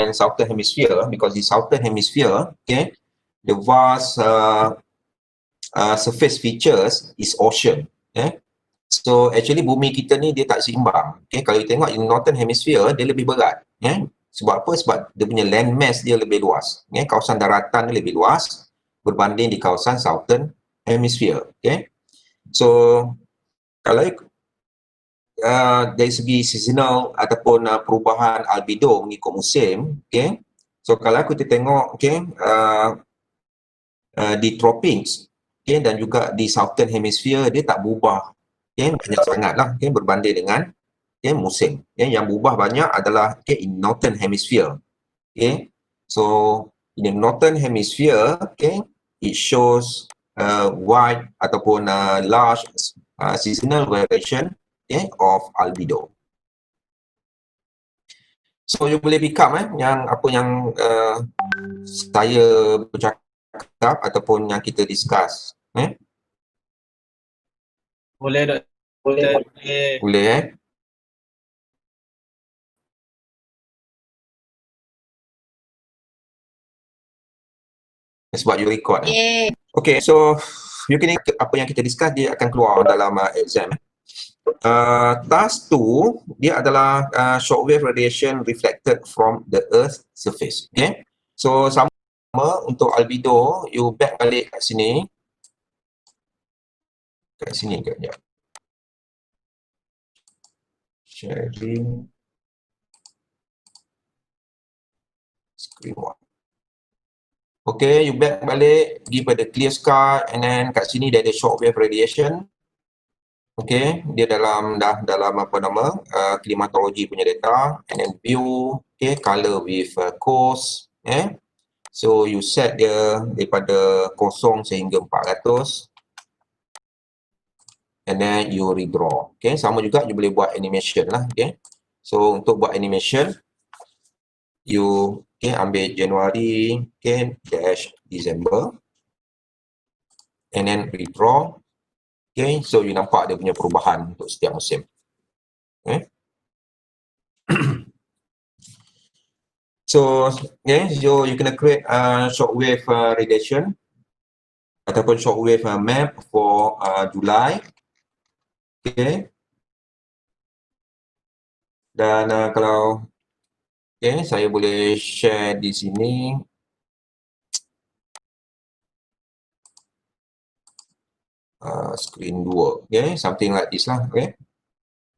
and southern hemisphere, because the southern hemisphere, okay, the vast surface features is ocean. Okay. So actually bumi kita ni dia tak seimbang. Okay, kalau kita tengok in northern hemisphere dia lebih berat. Okay. Sebab apa? Sebab dia punya land mass dia lebih luas. Okay. Kawasan daratan dia lebih luas berbanding di kawasan southern hemisphere. Okay. So kalau dari segi seasonal ataupun perubahan albedo mengikut musim, okay. So kalau kita tengok, okay, di tropics, okay, dan juga di southern hemisphere dia tak berubah, okay, banyak sangat lah, okay, berbanding dengan, okay, musim. Okay. Yang berubah banyak adalah, okay, in northern hemisphere. Okay. So in the northern hemisphere, okay, it shows wide ataupun large seasonal variation, okay, of albedo. So you boleh pick up yang apa yang saya bercakap ataupun yang kita discuss. Boleh dok. Boleh sebab you record. Okay, so you kena apa yang kita discuss dia akan keluar dalam exam. Task 2 dia adalah shockwave radiation reflected from the earth surface. Okay, so sama untuk albedo, you back balik kat sini kejap. Sharing screen one. Okay, you back balik pergi pada clear sky, and then kat sini dia ada shockwave radiation. Okay, dia dalam apa nama klimatologi punya data, and then view, okay, color with cos, so you set dia daripada 0 sehingga 400, and then you redraw. Okay, sama juga you boleh buat animation lah. Okay, so untuk buat animation you, okay, ambil Januari, okay, dash December, and then redraw. Okay, so you nampak dia punya perubahan untuk setiap musim. Okay. So, yeah, so you can create shockwave radiation ataupun shockwave map for July. Okay. Dan kalau, okay, saya boleh share di sini. Screen 2, okay, something like this lah, okay.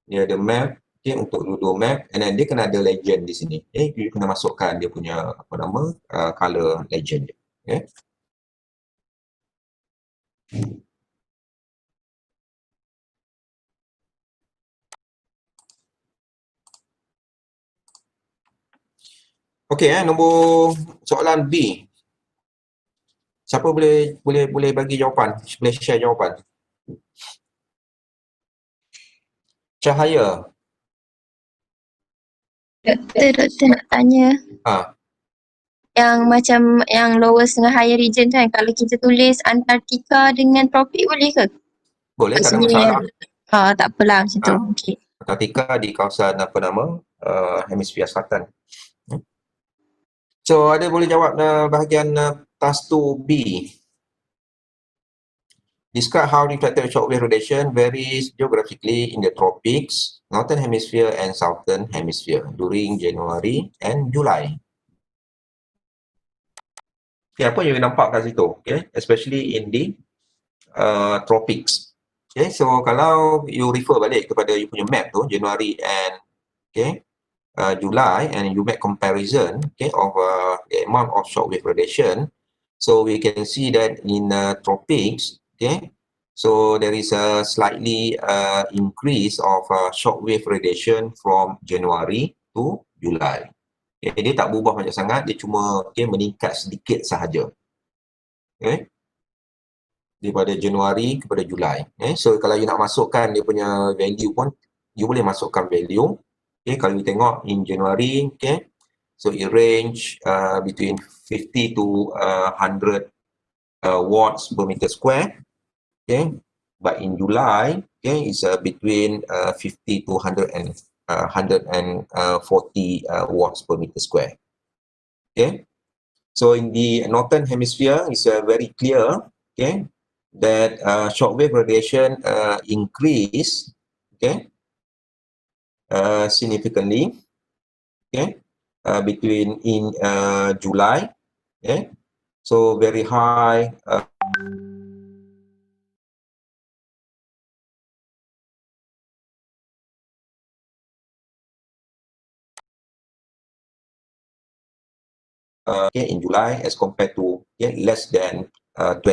Dia ada map, okay, untuk dua map, and then dia kena ada legend di sini. Okay, you kena masukkan dia punya apa nama color legend dia. Okay. Okay, nombor soalan B. Siapa boleh bagi jawapan? Boleh share jawapan? Cahaya. Doktor nak tanya. Yang macam yang lower setengah higher region kan, kalau kita tulis Antartika dengan tropik boleh ke? Boleh, tak ada masalah. Tak apalah macam tu. Okay. Antartika di kawasan apa nama hemisfera selatan. So ada boleh jawab bahagian task 2B. Describe how reflected shockwave radiation varies geographically in the tropics, northern hemisphere and southern hemisphere during January and July. Okay, apa yang nampak kat situ? Okay, especially in the tropics. Okay, so kalau you refer balik kepada you punya map tu, January and July, and you make comparison, okay, of the amount of shockwave radiation, so we can see that in tropics, okay, so there is a slightly increase of shockwave radiation from January to July. Okay, dia tak berubah banyak sangat, dia cuma meningkat sedikit sahaja. Okay, daripada Januari kepada Julai. So kalau you nak masukkan dia punya value pun, you boleh masukkan value. Okay, kalau you tengok in January, okay, so it range between 50 to 100 watts per meter square. Okay, but in July, okay, it's between 50 to 140 watts per meter square. Okay. So in the northern hemisphere, it's very clear, okay, that shortwave radiation increase, okay, significantly, okay, between in July, okay. So very high okay, in July as compared to less than 20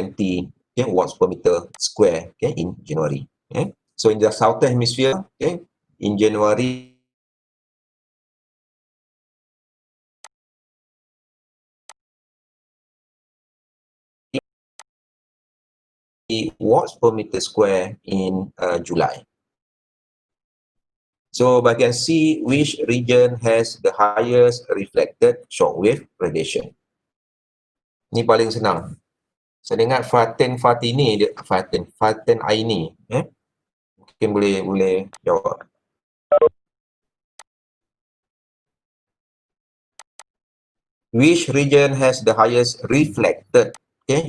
watts per meter square in January. Okay. So in the southern hemisphere, okay, in January, watts per meter square in July. So I can see which region has the highest reflected shortwave radiation. Ni paling senang. Saya ingat Fatin Fatini dia Fatin Aini, mungkin boleh jawab. Which region has the highest reflected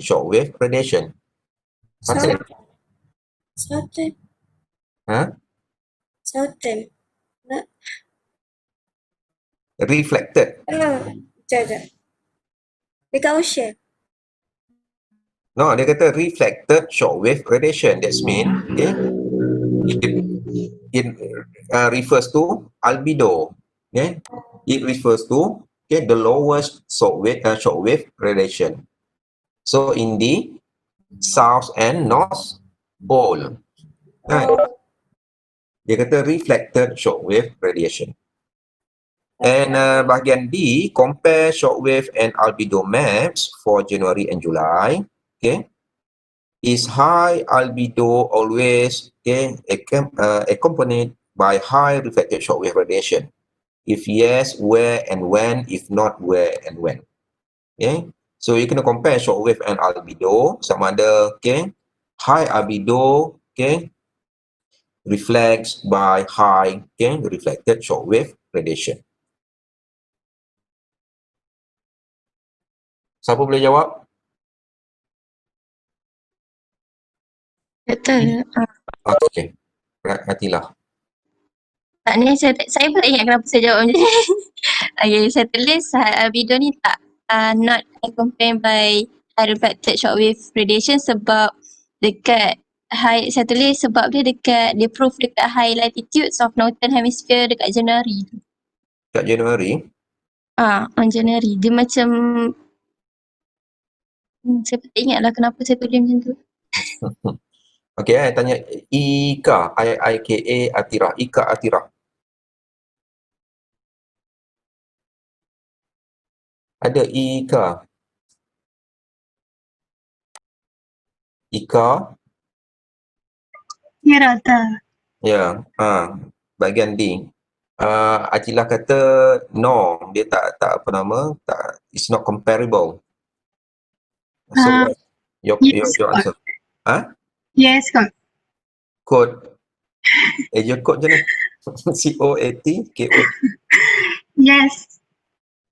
shortwave radiation? Fatin. Southern. Huh? Southern. Reflected. Sekejap. Dekat ocean. No, dia kata reflected shortwave radiation. That's mean, it refers to albedo. Okay, it refers to the lowest shortwave radiation. So in the south and north pole, right? Dia kata reflected shortwave radiation. And bahagian D, compare shortwave and albedo maps for January and July. Okay, is high albedo always accompanied by high reflected shortwave radiation? If yes, where and when? If not, where and when? Okay, so you can compare shortwave and albedo. Sama ada high albedo reflects by high reflected shortwave radiation. Siapa boleh jawab? Betul. Okay, Atilah. Tak ni saya pun tak ingat kenapa saya jawab macam ni. Okay, saya tulis albedo ni tak not accompanied by high reflected shortwave radiation sebab dekat high, saya tulis sebab dia dekat, dia proof dekat high latitudes of northern hemisphere dekat Januari. Kat Januari? On Januari. Dia macam saya tak ingat lah kenapa saya tulis macam tu. Okay, saya tanya Ika, I-I-K-A Atira. Ika Atira. Ada Ika. Ika. Ya, Rata. Ya, bahagian D. Atila kata no, dia tak apa nama, tak, it's not comparable. So your answer. Yes, Kak. Code. Your code macam mana? C-O-A-T-K-O. Yes.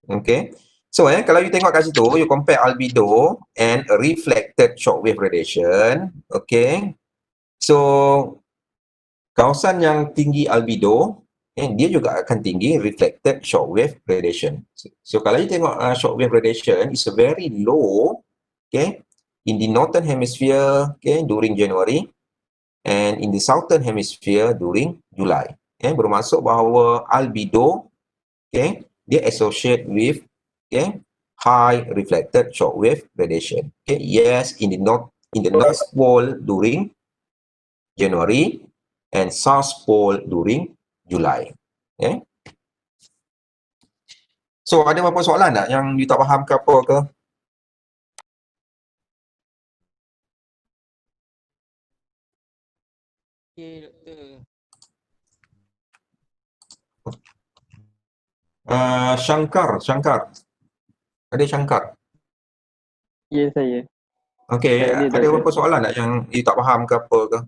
Okay. So kalau you tengok kat situ, you compare albedo and reflected shortwave radiation. Okay. So kawasan yang tinggi albedo, dia juga akan tinggi reflected shortwave radiation. So kalau you tengok shortwave radiation is very low, in the northern hemisphere, during January, and in the southern hemisphere during July. Bermaksud bahawa albedo, dia associate with high reflected shortwave radiation. Yes, in the north pole during January and south pole during July. So ada apa soalan tak yang you tak faham ke apa ke? Okay, Doktor. Shankar. Ada Shankar? Ya, saya. Okay, ada apa soalan tak yang you tak faham ke apa ke?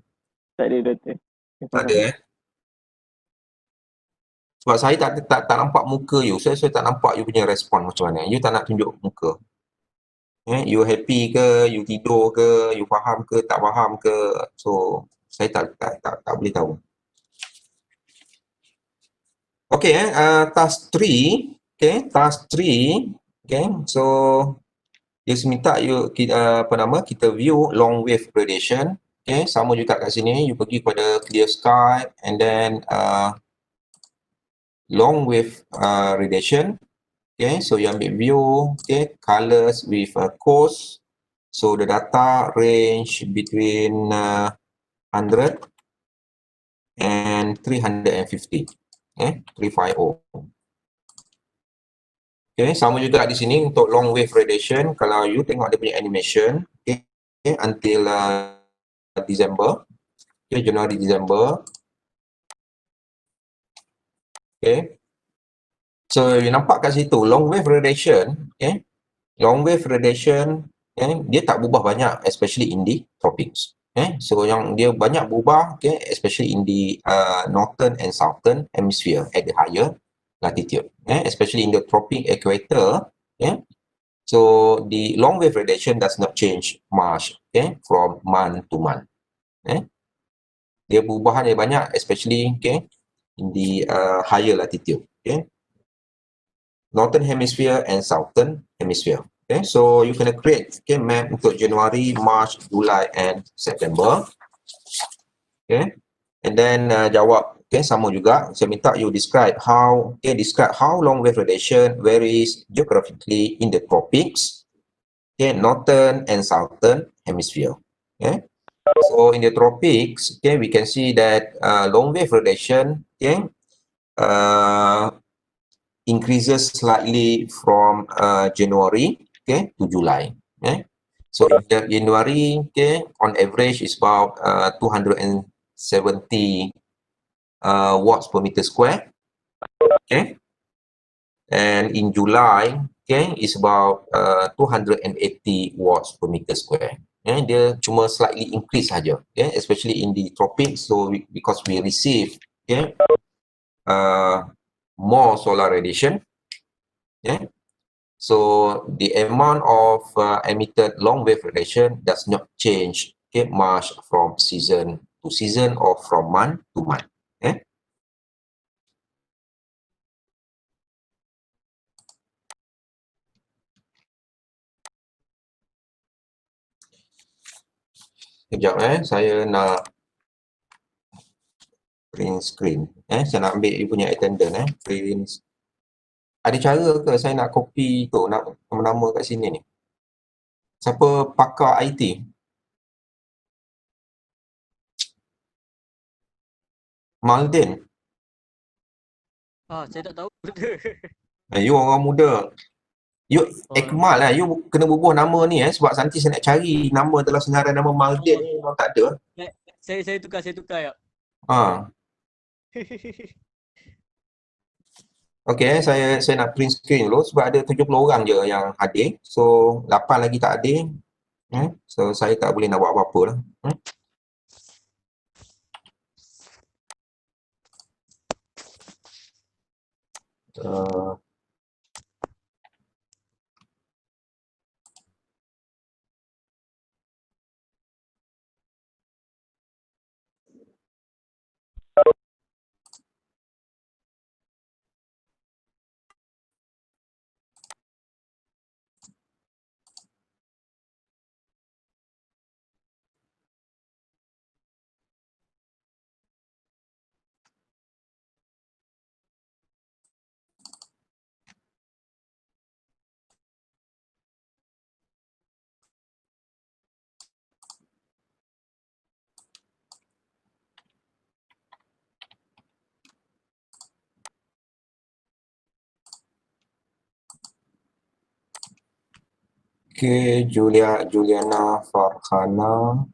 Tak ada, Doktor. Tak ada Sebab saya tak nampak muka you. Saya tak nampak you punya respon macam mana. You tak nak tunjuk muka. You happy ke, you tidur ke, you faham ke, tak faham ke. So, saya tak boleh tahu. Okay, task 3. Okay, task 3. Okay, so dia minta you kita view long wave radiation. Okay, sama juga kat sini, you pergi pada clear sky and then long wave radiation. Okay, so you ambil view, okay, colors with cos. So the data range between 100 and 350. Okay, 350. Okay, sama juga di sini untuk long wave radiation. Kalau you tengok dia punya animation, okay, until December, okay, Januari, December. Okay, so you nampak kat situ long wave radiation, okay, long wave radiation, okay, dia tak berubah banyak, especially in the tropics. Okay, so yang dia banyak berubah, okay, especially in the northern and southern hemisphere at the higher latitude, especially in the tropic equator. Okay, so the long wave radiation does not change much, okay, from month to month. Dia perubahan yang banyak, especially, okay, in the higher latitude. Okay, northern hemisphere and southern hemisphere. Okay, so you can create, okay, map untuk Januari, March, July and September. Okay, and then jawab, okay, sama juga. Saya minta you describe how long wave radiation varies geographically in the tropics, okay, northern and southern hemisphere. Okay, so in the tropics, okay, we can see that long wave radiation, okay, increases slightly from January, okay, to July. Okay, so in January, okay, on average is about 270 watts per meter square. Okay, and in July, okay, is about 280 watts per meter square. Okay, dia cuma slightly increase saja, okay, especially in the tropics. So because we receive, okay, more solar radiation. Okay, so the amount of emitted long wave radiation does not change, okay, much from season to season or from month to month. Okay, kejap saya nak print screen. Saya nak ambil you punya attendance. Print. Ada cara ke saya nak copy tu, nak nama-nama kat sini ni? Siapa pakar IT? Maldin. Saya tak tahu. You orang muda. You Ekmal lah. You kena bubuh nama ni sebab nanti saya nak cari nama dalam senarai nama Maldin ni memang tak ada. Saya tukar ya. Okey, saya nak print screen dulu sebab ada 70 orang je yang hadir. So 8 lagi tak hadir. So saya tak boleh nak buat apa-apa lah. Okay, Juliana Farhana.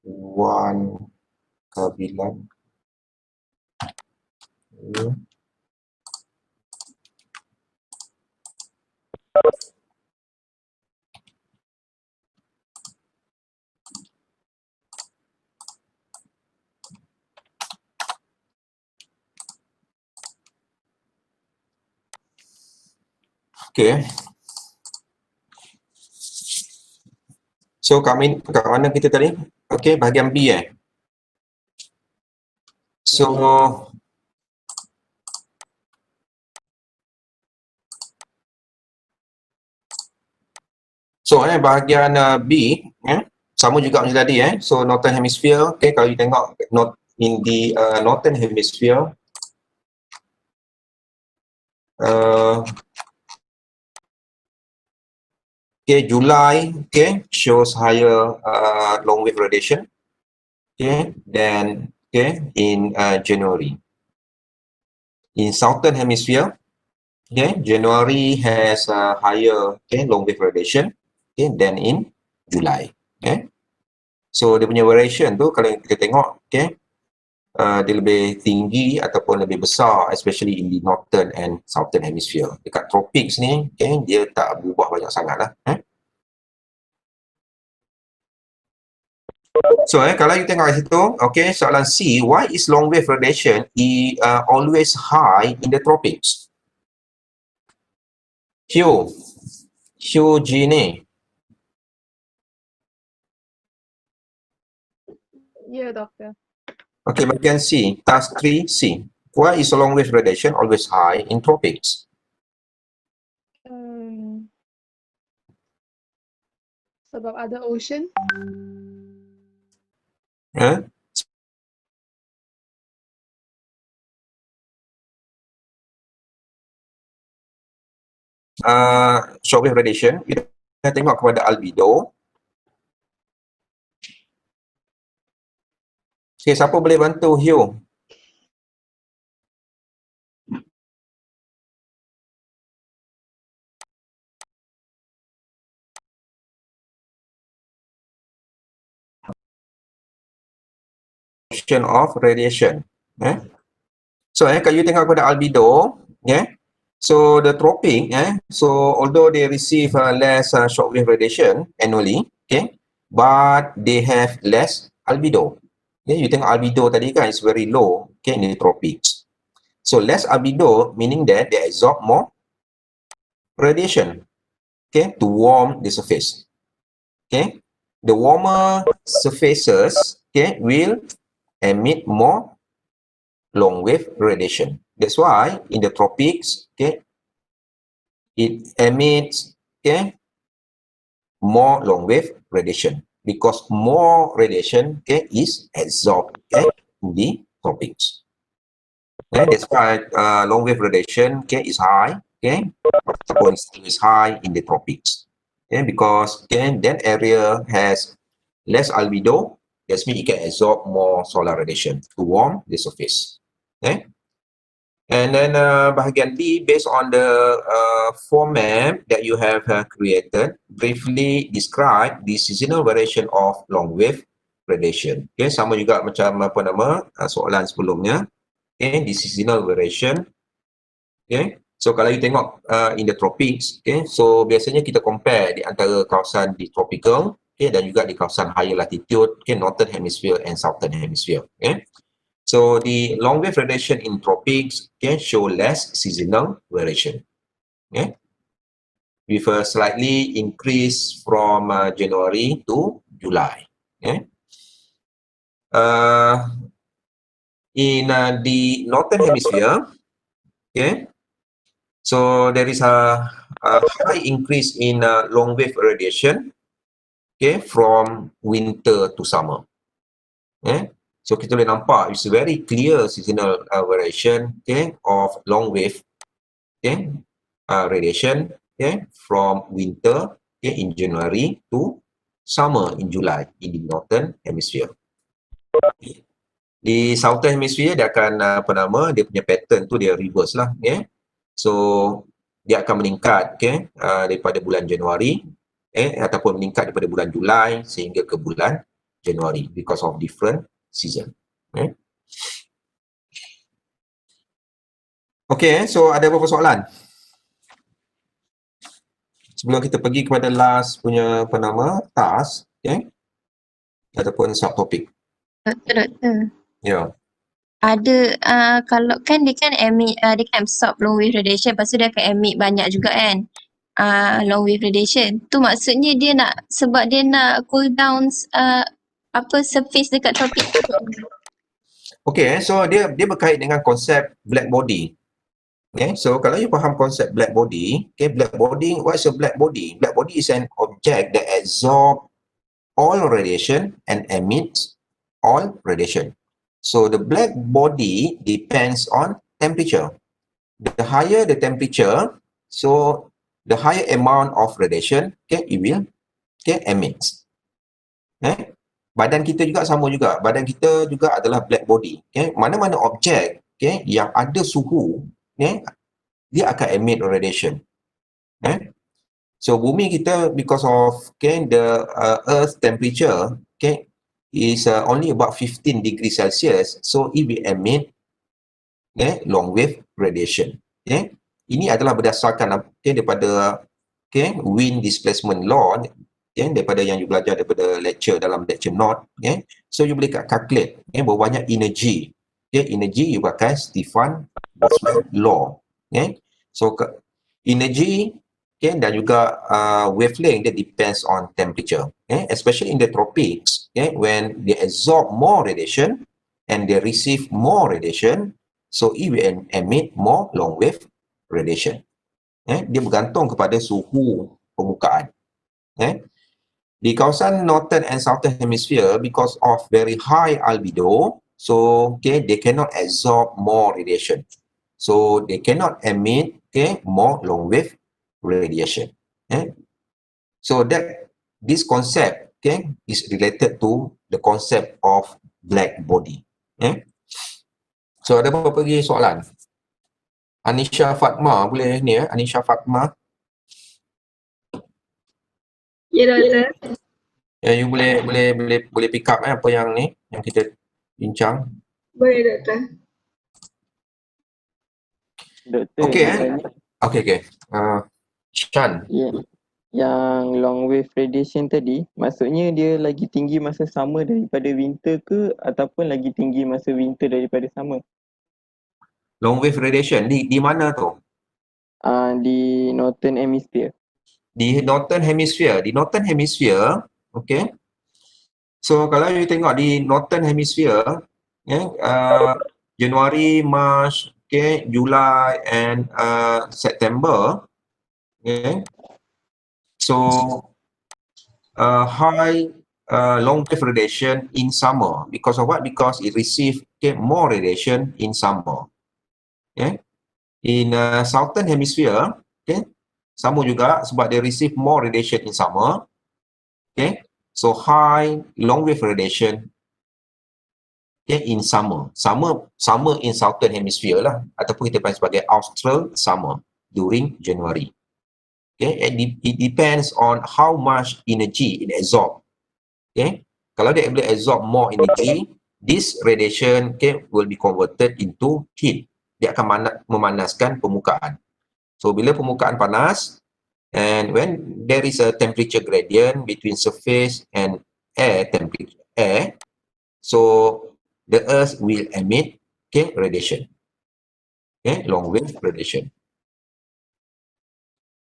Wan Kabilan. Okay. So kat mana kita tadi? Okay, bahagian B So bahagian B sama juga macam tadi So Northern Hemisphere, okay, kalau you tengok in the Northern Hemisphere okay, July shows higher long wave radiation than in January. In Southern Hemisphere, January has a higher long wave radiation than in July. So dia punya variation tu kalau kita tengok dia lebih tinggi ataupun lebih besar, especially in the Northern and Southern Hemisphere. Dekat tropics ni dia tak berubah banyak sangat lah. So kalau you tengok kat situ, soalan C, why is long wave radiation always high in the tropics? Hugh Gini. Ya, doktor. Okay, bagian C, task 3C. Why is long wave radiation always high in tropics? Sebab ada ocean. Short wave radiation, kita tengok kepada albedo. Okay, siapa boleh bantu Hugh? Of radiation. So kalau you tengok kepada albedo, so the tropic, so although they receive less shortwave radiation annually, but they have less albedo. You tengok albedo tadi kan, it's very low in the tropics. So less albedo meaning that they absorb more radiation to warm the surface. The warmer surfaces will emit more long wave radiation. That's why in the tropics, it emits more long wave radiation because more radiation is absorbed in the tropics. That's why long wave radiation is high, is high in the tropics. Because that area has less albedo. That means it can absorb more solar radiation to warm the surface. And then bahagian D, based on the format that you have created, briefly describe the seasonal variation of long wave radiation. Sama juga macam soalan sebelumnya. The seasonal variation. So kalau you tengok in the tropics, so biasanya kita compare di antara kawasan di tropical dan juga di kawasan higher latitude, Northern Hemisphere and Southern Hemisphere. So the long wave radiation in tropics show less seasonal variation. With a slightly increase from January to July. In the Northern Hemisphere, so there is a high increase in long wave radiation from winter to summer. So kita boleh nampak it's very clear seasonal variation of long wave radiation from winter in January to summer in July in the Northern Hemisphere. Di Southern Hemisphere dia akan dia punya pattern tu dia reverse lah. So dia akan meningkat daripada bulan Januari ataupun meningkat daripada bulan Julai sehingga ke bulan January because of different season. Okay. Okay, so ada beberapa soalan? Sebelum kita pergi kepada last punya apa nama, task, okay? Ataupun subtopik. Doktor. Ya. Ada kalau kan dia kan emit dia kan absorb long wave radiation, lepas tu dia akan emit banyak juga kan long wave radiation tu, maksudnya dia nak, sebab dia nak cool down surface dekat tropik tu. Okay, so dia berkait dengan konsep black body. Okay, so kalau you faham konsep black body, okay, black body, what's a black body? Black body is an object that absorb all radiation and emits all radiation. So the black body depends on temperature. The higher the temperature, so the higher amount of radiation, okay, it will emit. Badan kita juga sama juga. Badan kita juga adalah black body. Okay? Mana-mana objek, okay, yang ada suhu, okay, dia akan emit radiation. Okay? So bumi kita, because of the earth temperature, okay, is only about 15 degrees Celsius, so it will emit long wave radiation. Okay? Ini adalah berdasarkan daripada wind displacement law, daripada yang you belajar daripada lecture dalam lecture note. So you boleh calculate berapa banyak energy. Energy you pakai Stefan Boltzmann law. So energy dan juga wavelength that depends on temperature, especially in the tropics, when they absorb more radiation and they receive more radiation, so it will emit more long wave radiation. Dia bergantung kepada suhu permukaan. Di kawasan northern and southern hemisphere, because of very high albedo, so they cannot absorb more radiation, so they cannot emit more long wave radiation. So that this concept is related to the concept of black body. So ada beberapa lagi soalan. Anisha Fatma boleh ni Anisha Fatma. Ya, doktor. You boleh pick up apa yang ni yang kita bincang. Boleh, doktor. Doktor, Okey, nak tanya, Okay. Shan. yang long wave radiation tadi, maksudnya dia lagi tinggi masa summer daripada winter ke ataupun lagi tinggi masa winter daripada summer? Long wave radiation di mana tu? Di northern hemisphere. Di northern hemisphere, okay. So kalau you tengok di northern hemisphere, Januari, March, okay, July and September, okay. So high long wave radiation in summer because of what? Because it receive more radiation in summer. Okay. In southern hemisphere, okay, sama juga sebab they receive more radiation in summer. Okay. So high long wave radiation in summer. Summer in southern hemisphere lah, ataupun kita panggil sebagai austral summer during January. Okay, it depends on how much energy it absorb. Okay, kalau dia boleh absorb more energy, this radiation will be converted into heat. Dia akan memanaskan permukaan. So bila permukaan panas, and when there is a temperature gradient between surface and air, so the earth will emit radiation. Long wave radiation.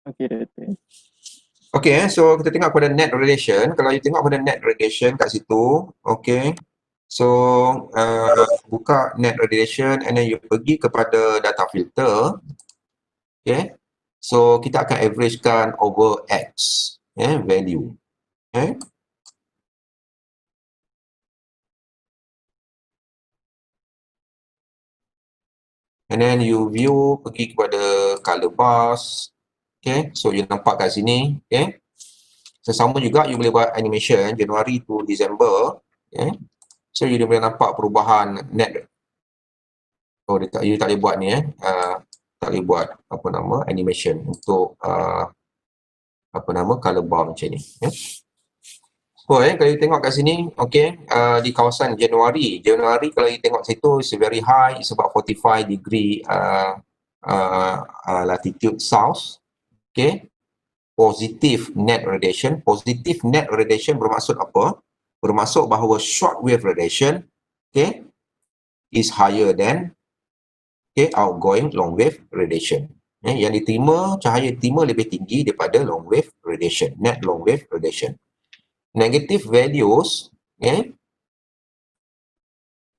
Okey, doktor. Okay, so kita tengok pada net radiation. Kalau you tengok pada net radiation kat situ, okay. So, buka net radiation and then you pergi kepada data filter. Okay. So, kita akan averagekan over X, value. Okay. And then you view, pergi kepada color bars. Okay, so you nampak kat sini, okay. So sama juga you boleh buat animation Januari to December, okay. So you boleh nampak perubahan net. Oh, you tak boleh buat ni tak boleh buat apa nama animation untuk apa nama color bar macam ni, okay. Oh, kalau you tengok kat sini, di kawasan Januari kalau you tengok situ is very high, it's about 45 degree latitude south. Positive net radiation bermaksud apa? Bermaksud bahawa short wave radiation is higher than outgoing long wave radiation. Yang diterima, cahaya diterima lebih tinggi daripada long wave radiation, net long wave radiation. Negative values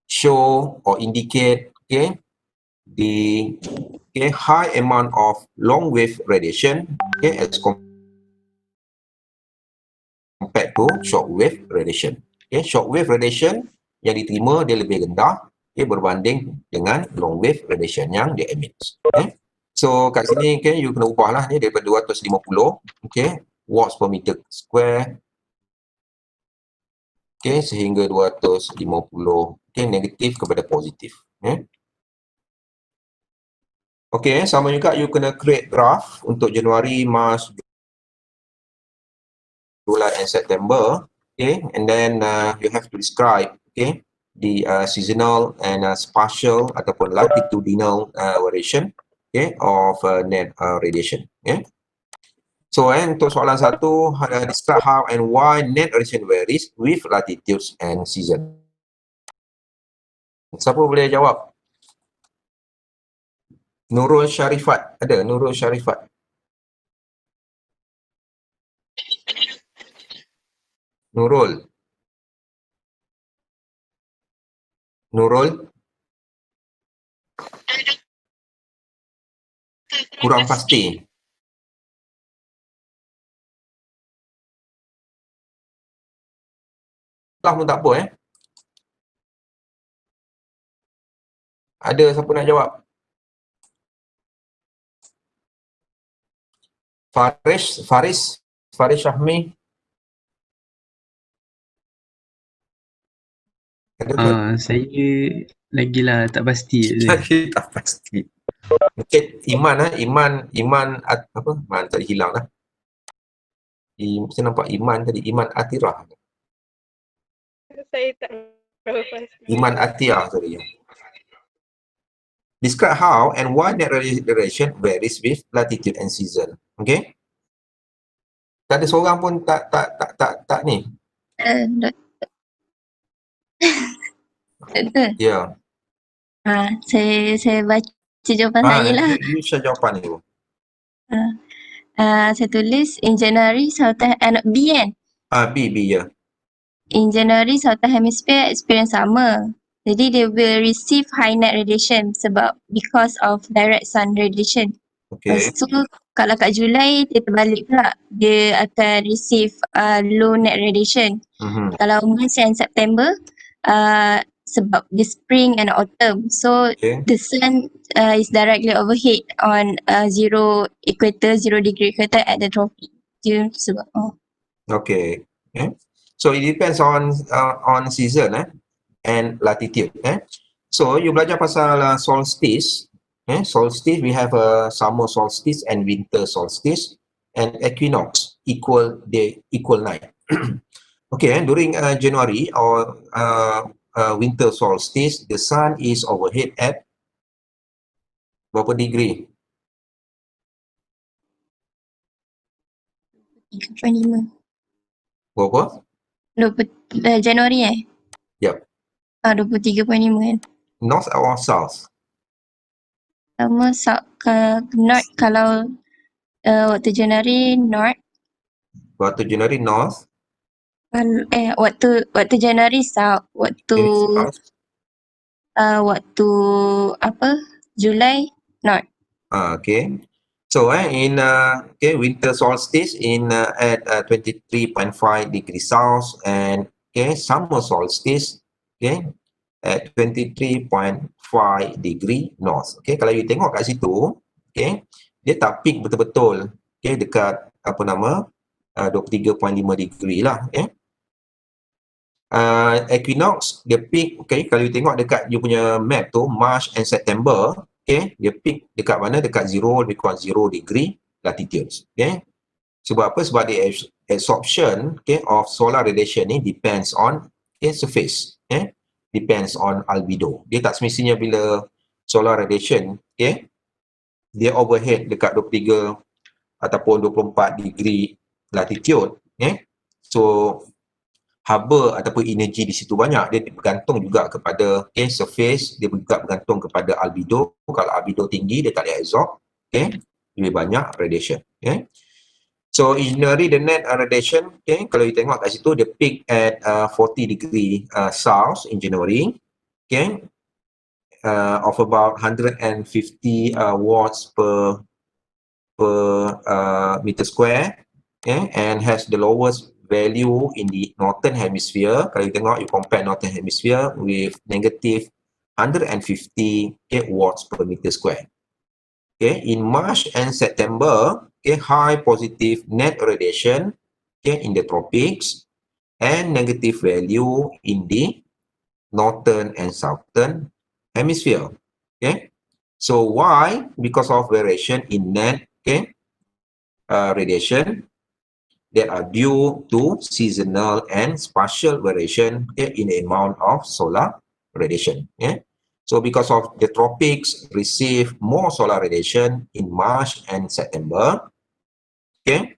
show or indicate the high amount of long wave radiation as compared to short wave radiation. Short wave radiation yang diterima dia lebih rendah berbanding dengan long wave radiation yang dia emit. So kat sini you kena ubahlah ni daripada 250 watts per meter square sehingga 250 negatif kepada positif. Sama juga you kena create graph untuk Januari, Mac, Julai and September. And then you have to describe the seasonal and spatial ataupun latitudinal variation of net radiation. So untuk soalan 1, describe how and why net radiation varies with latitudes and season. Siapa boleh jawab? Nurul Syarifat. Ada Nurul Syarifat? Nurul? Kurang pasti. Lah pun tak apa Ada siapa nak jawab? Faris Syahmi. Saya lagilah tak pasti. Lagi tak pasti. Mungkin Iman apa? Man tadi hilang lah. Saya nampak Iman tadi, Iman Atirah. Saya tak berapa pasti. Iman Atiyah sorry. Describe how and why net radiation varies with latitude and season. Okay? Tak ada seorang pun tak ni. Doktor. Ya. Saya baca jawapan saya lah. You share jawapan ni. Saya tulis in January Southern B kan? B ya. In January Southern Hemisphere experience sama. Jadi they will receive high net radiation because of direct sun radiation. Okay. So kalau kat Julai dia terbalik pula. Dia akan receive low net radiation. Kalau March and September sebab the spring and autumn. So the sun is directly overhead on zero degree equator at the tropic. Sebab Okay. So it depends on season and latitude. So you belajar pasal solstice. Solstice we have a summer solstice and winter solstice, and equinox equal day, equal night. Okay, during January or winter solstice, the sun is overhead at berapa degree? 3.5. Berapa? Januari Yep. 23.5 kan. North or south? Sama north kalau waktu Januari north. Waktu Januari north. Waktu Januari south. Waktu Julai north. Okay. So in winter solstice at 23.5 degrees south, and summer solstice at 23.5 degree north. Kalau you tengok kat situ, dia tak peak betul-betul dekat 23.5 degree lah. Equinox dia peak kalau you tengok dekat you punya map tu March and September, dia peak dekat mana? Dekat 0 degree latitudes. Sebab apa? Sebab the absorption, okay, of solar radiation ni depends on, okay, surface, okay? Depends on albedo. Dia tak semestinya bila solar radiation, okay, dia overhead dekat 23 ataupun 24 degree latitude, okay? So haba ataupun energi di situ banyak, dia bergantung juga kepada, okay, surface, dia juga bergantung kepada albedo. Kalau albedo tinggi, dia tak boleh absorb, okay, lebih banyak radiation, okay? So in January, the net radiation, okay, kalau you tengok kat situ, dia peak at 40 degree south in January, okay, of about 150 watts per meter square, okay, and has the lowest value in the northern hemisphere. Kalau you tengok, you compare northern hemisphere with negative 150, okay, watts per meter square. Okay, in March and September, okay, high positive net radiation, okay, in the tropics and negative value in the northern and southern hemisphere. Okay, so why? Because of variation in net, okay, radiation that are due to seasonal and spatial variation, okay, in the amount of solar radiation. Okay. So because of the tropics receive more solar radiation in March and September, okay,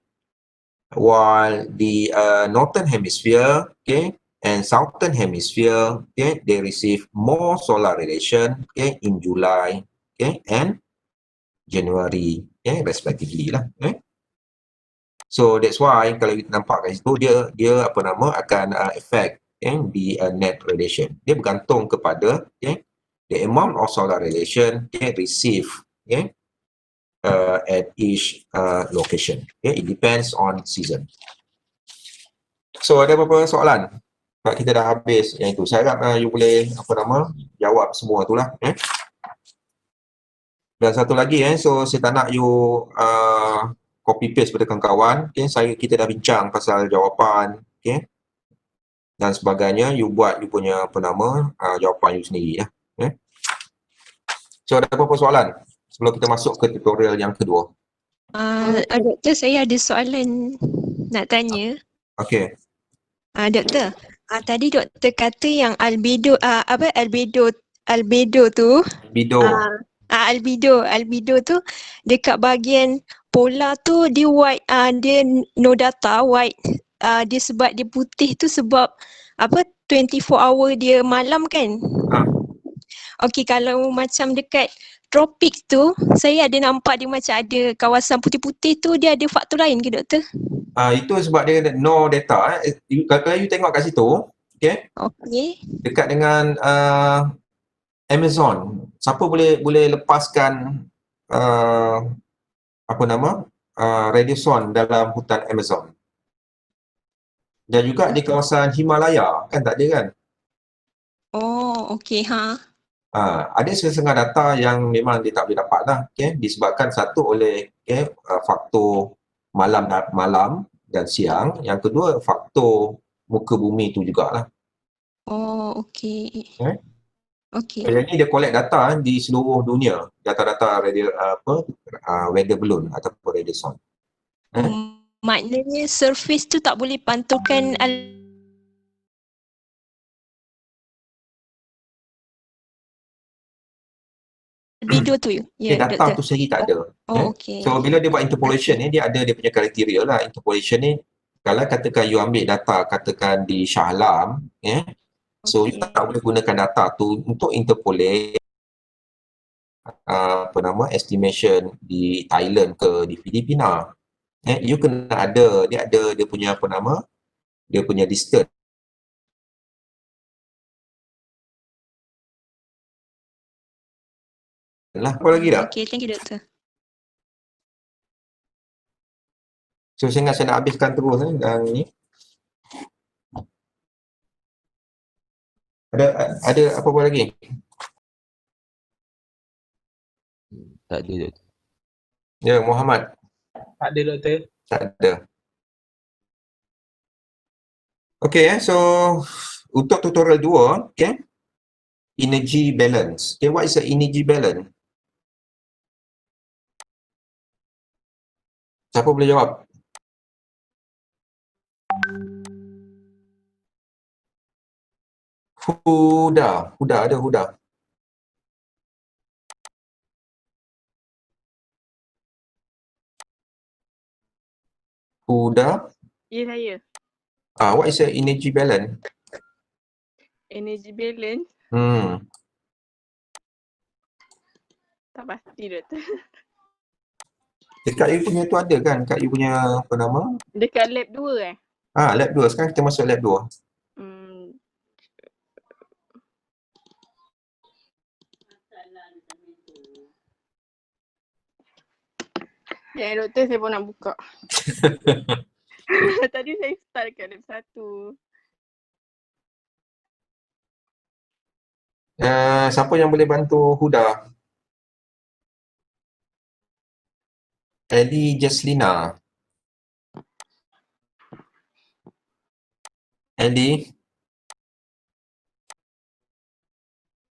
while the northern hemisphere, okay, and southern hemisphere, okay, they receive more solar radiation, okay, in July, okay, and January, okay, respectively lah, okay. So that's why kalau kita nampak kat situ, dia apa nama akan affect, okay, the net radiation. Dia bergantung kepada, okay, the amount of solar radiation, okay, receive, okay, at each location. Okay, it depends on season. So ada beberapa soalan? Sebab kita dah habis yang itu. Saya harap you boleh apa nama jawab semua tu lah. Dan satu lagi, so saya tak nak you copy paste pada kawan-kawan. Okay, kita dah bincang pasal jawapan, okay, dan sebagainya. You buat you punya apa nama jawapan you sendiri ya. Okay. So ada apa-apa soalan sebelum kita masuk ke tutorial yang kedua? Doktor, saya ada soalan nak tanya. Okay. Doktor, tadi doktor kata yang albedo tu Bido. albedo tu dekat bahagian polar tu dia white, dia no data white, dia sebab dia putih tu sebab apa 24 hour dia malam kan. Okey, kalau macam dekat tropik tu saya ada nampak dia macam ada kawasan putih-putih tu, dia ada faktor lain ke doktor? Itu sebab dia no data. Kalau you tengok kat situ, okay, Okey. dekat dengan Amazon, siapa boleh lepaskan apa nama radioson dalam hutan Amazon? Dan juga di kawasan Himalaya, kan tak ada kan? Oh, okey ha. Ada setengah data yang memang dia tak boleh dapat lah, okay? Disebabkan satu oleh, okay, faktor malam dan siang. Yang kedua faktor muka bumi tu jugalah. Oh, okey. Okay. Okey. Yang ni dia collect data di seluruh dunia, data-data radio weather balloon ataupun radioson. Maknanya surface tu tak boleh pantulkan albedo tu ya, Data doktor. tu sendiri tak ada. Oh, okey. So bila dia buat interpolation ni, dia ada dia punya kriteria lah. Interpolation ni, kalau katakan you ambil data katakan di Shah Alam, so you tak boleh gunakan data tu untuk interpolate apa nama estimation di Thailand ke di Filipina. You kena ada dia punya apa nama, dia punya distance. Lah, apa lagi tak? Okey, thank you doktor. So saya nak habiskan terus dan ni. Ada apa-apa lagi? Tak ada doktor. Ya, Muhammad. Tak ada doktor. Tak ada. Okay, so untuk tutorial 2, okay, energy balance. Okay, what is the energy balance? Siapa boleh jawab? Huda ada Huda. Huda, Ya saya. what is the energy balance? Energy balance. Tak pasti doktor. Dekat you punya tu ada kan? Kat you punya apa nama? Dekat lab 2 Lab 2. Sekarang kita masuk lab 2. Ya doktor, saya pun nak buka. Tadi saya start kat lab 1. Siapa yang boleh bantu Huda? Ellie Jaslina. Ellie?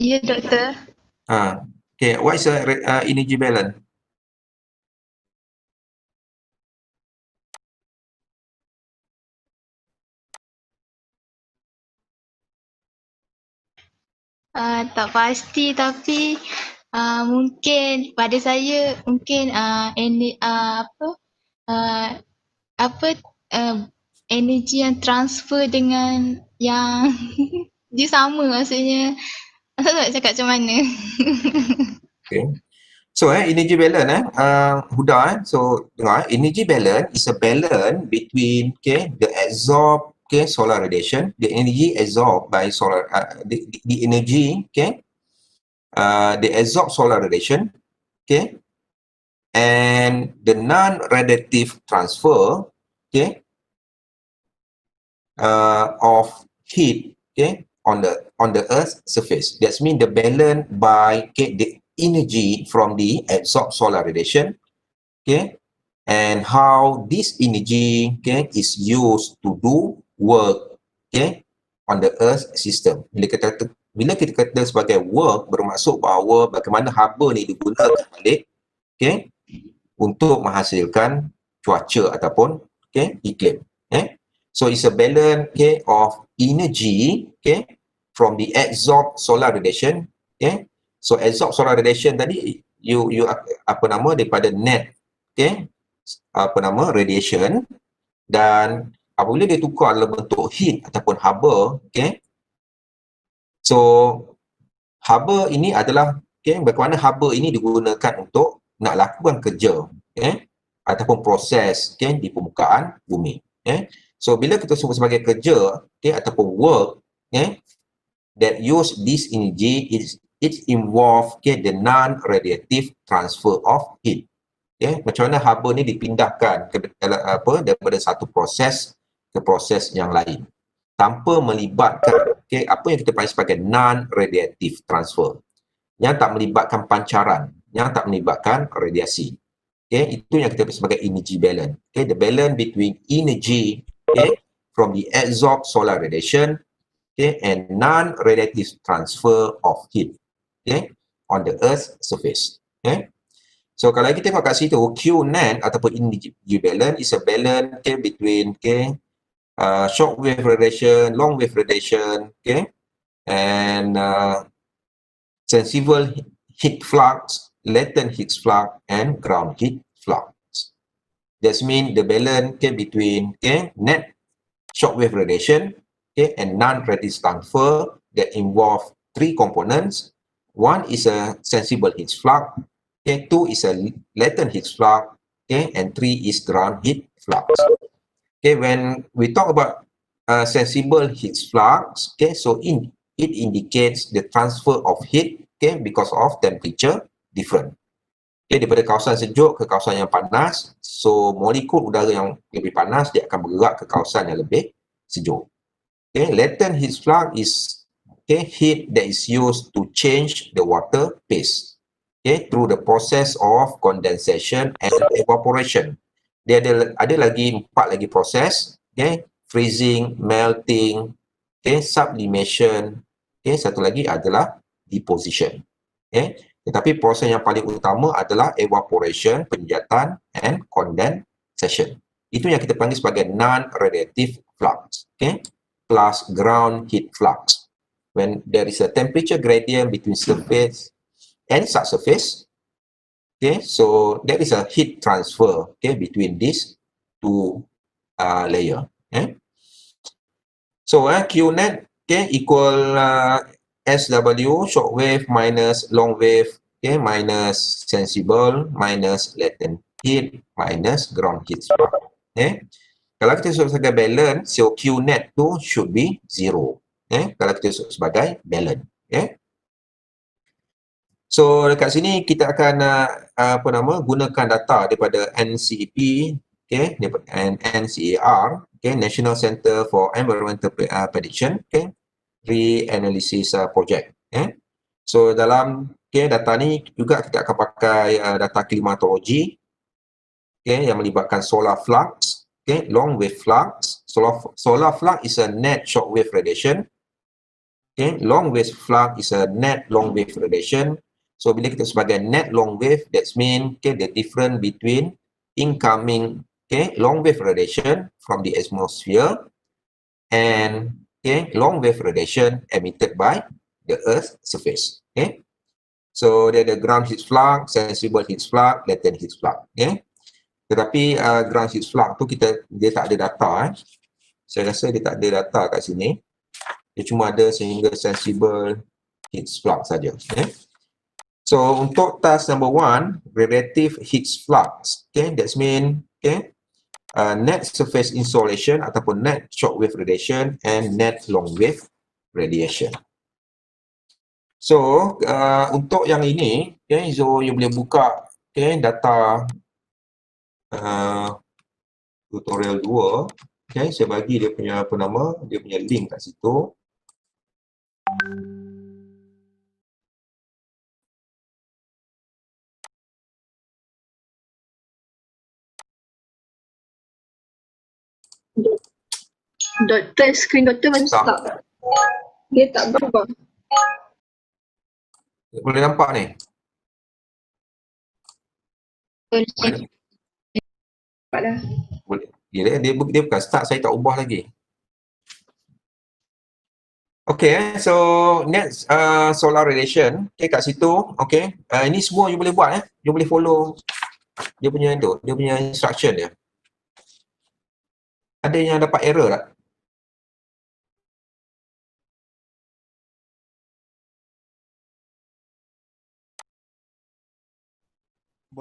Ya, doktor. Okay, what is the energy balance? Tak pasti tapi mungkin pada saya mungkin energi yang transfer dengan yang dia sama maksudnya. Tak tahu nak cakap macam mana. Okay. So energy balance Huda so dengar energy balance is a balance between the absorb solar radiation, the energy absorbed by solar the energy the absorbed solar radiation and the non-radiative transfer of heat on the earth's surface. That means the balance by the energy from the absorbed solar radiation and how this energy is used to do work on the earth system. Bila kita kata sebagai work, bermaksud bahawa bagaimana haba ni digunakan balik untuk menghasilkan cuaca ataupun iklim. So it's a balance of energy from the absorbed solar radiation. So absorbed solar radiation tadi you daripada net radiation, dan apabila dia tukar dalam bentuk heat ataupun haba so haba ini adalah bagaimana haba ini digunakan untuk nak lakukan kerja ataupun proses di permukaan bumi. So bila kita sebut sebagai kerja ataupun work that use this energy it involve the non-radiative transfer of heat. Macam mana haba ni dipindahkan daripada satu proses ke proses yang lain tanpa melibatkan apa yang kita panggil sebagai non-radiative transfer, yang tak melibatkan pancaran, yang tak melibatkan radiasi. Itu yang kita panggil sebagai energy balance. The balance between energy from the absorbed solar radiation and non-radiative transfer of heat on the earth's surface. So kalau kita tengok kat situ, Q net ataupun energy balance is a balance between short wave radiation, long wave radiation, and sensible heat flux, latent heat flux, and ground heat flux. That means the balance between net short wave radiation and non-radiative transfer that involve three components. One is a sensible heat flux, two is a latent heat flux, and three is ground heat flux. When we talk about sensible heat flux, so it indicates the transfer of heat because of temperature different. Daripada kawasan sejuk ke kawasan yang panas, so molekul udara yang lebih panas dia akan bergerak ke kawasan yang lebih sejuk. Latent heat flux is heat that is used to change the water phase through the process of condensation and evaporation. Dia ada lagi 4 lagi proses, freezing, melting, sublimation, satu lagi adalah deposition. Tetapi proses yang paling utama adalah evaporation, penjatan, and condensation. Itu yang kita panggil sebagai non-radiative flux, plus ground heat flux. when there is a temperature gradient between surface and subsurface. Okay, so there is a heat transfer, okay, between these two layer. So Qnet, okay, equal SW short wave minus long wave, okay, minus sensible minus latent heat minus ground heat spark. Okay. Kalau kita sebut sebagai balance, so Qnet tu should be 0. Kalau kita sebut sebagai balance. So dekat sini kita akan gunakan data daripada NCEP, okay, daripada NCAR, okay, National Center for Environmental Prediction, okay, Re-Analysis Project. So dalam data ni juga kita akan pakai data klimatologi, okay, yang melibatkan solar flux, okay, long wave flux. Solar flux is a net short wave radiation. Okay, long wave flux is a net long wave radiation. So bila kita sebagai net long wave, that's mean, okay, the difference between incoming, okay, long wave radiation from the atmosphere and, okay, long wave radiation emitted by the Earth's surface. Okay, so there the ground heat flux, sensible heat flux, latent heat flux. Okay, tetapi ground heat flux tu dia tak ada data. Saya rasa dia tak ada data kat sini. Dia cuma ada sehingga sensible heat flux saja. Okay. So untuk task number 1, relative heat flux, okay, that's mean, okay, net surface insolation ataupun net shortwave radiation and net long wave radiation. So untuk yang ini, okay, so you boleh buka, okay, data tutorial 2, okay, saya bagi dia punya dia punya link kat situ. Doktor, screen doktor macam Stop. stuck. Dia tak berubah. Boleh nampak ni? Boleh. Nampak dah. Boleh. Dia bukan start, saya tak ubah lagi. Okay, so next solar radiation, okay, kat situ, okay, ini semua you boleh buat, you boleh follow dia punya instruction dia. Ada yang dapat error tak?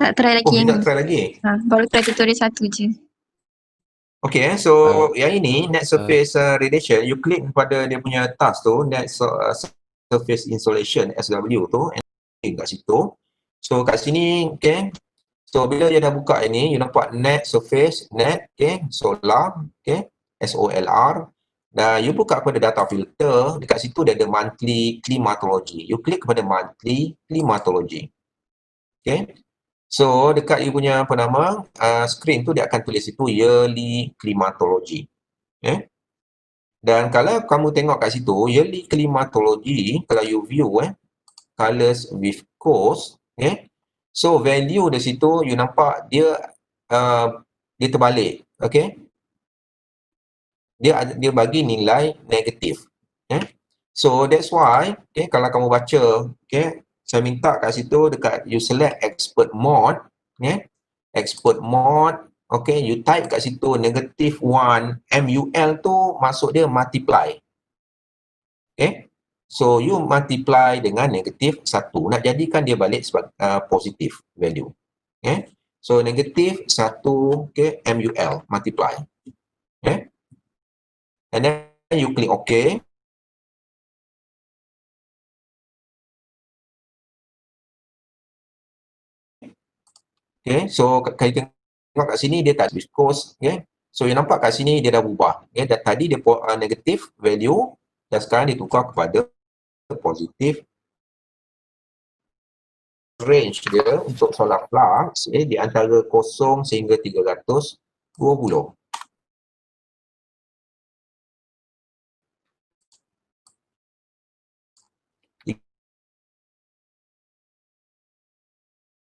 Tak try lagi Oh, yang you nak ni. try lagi? Baru try tutorial 1 je. Okay, so yang ini net surface radiation, you klik pada dia punya task tu, net surface insolation SW tu, and kat situ. So kat sini, okay, so bila dia dah buka ini, you nampak net surface, net, okay, solar, okay, SOLR. Dan you buka kepada data filter, dekat situ dia ada monthly climatology. You klik kepada monthly climatology. Okay. So dekat you punya screen tu dia akan tulis itu yearly climatology. Dan kalau kamu tengok kat situ yearly climatology, kalau you view colors with cost, so value di situ you nampak dia terbalik, okay? Dia bagi nilai negatif. So that's why, okay, kalau kamu baca, okay, saya minta kat situ dekat you select expert mode, expert mode, okay, you type kat situ negative 1 MUL tu maksud dia multiply. Okay, so you multiply dengan negatif 1, nak jadikan dia balik sebagai positive value. Okay, so negatif 1, okay, MUL multiply. Okay, and then you click OK. Okay, so kalau tengok kat sini dia tak viscose, okay. So you nampak kat sini dia dah berubah. Okay, dan tadi dia negatif value dan sekarang dia tukar kepada positif. Range dia untuk solar flux di antara 0 sehingga 320.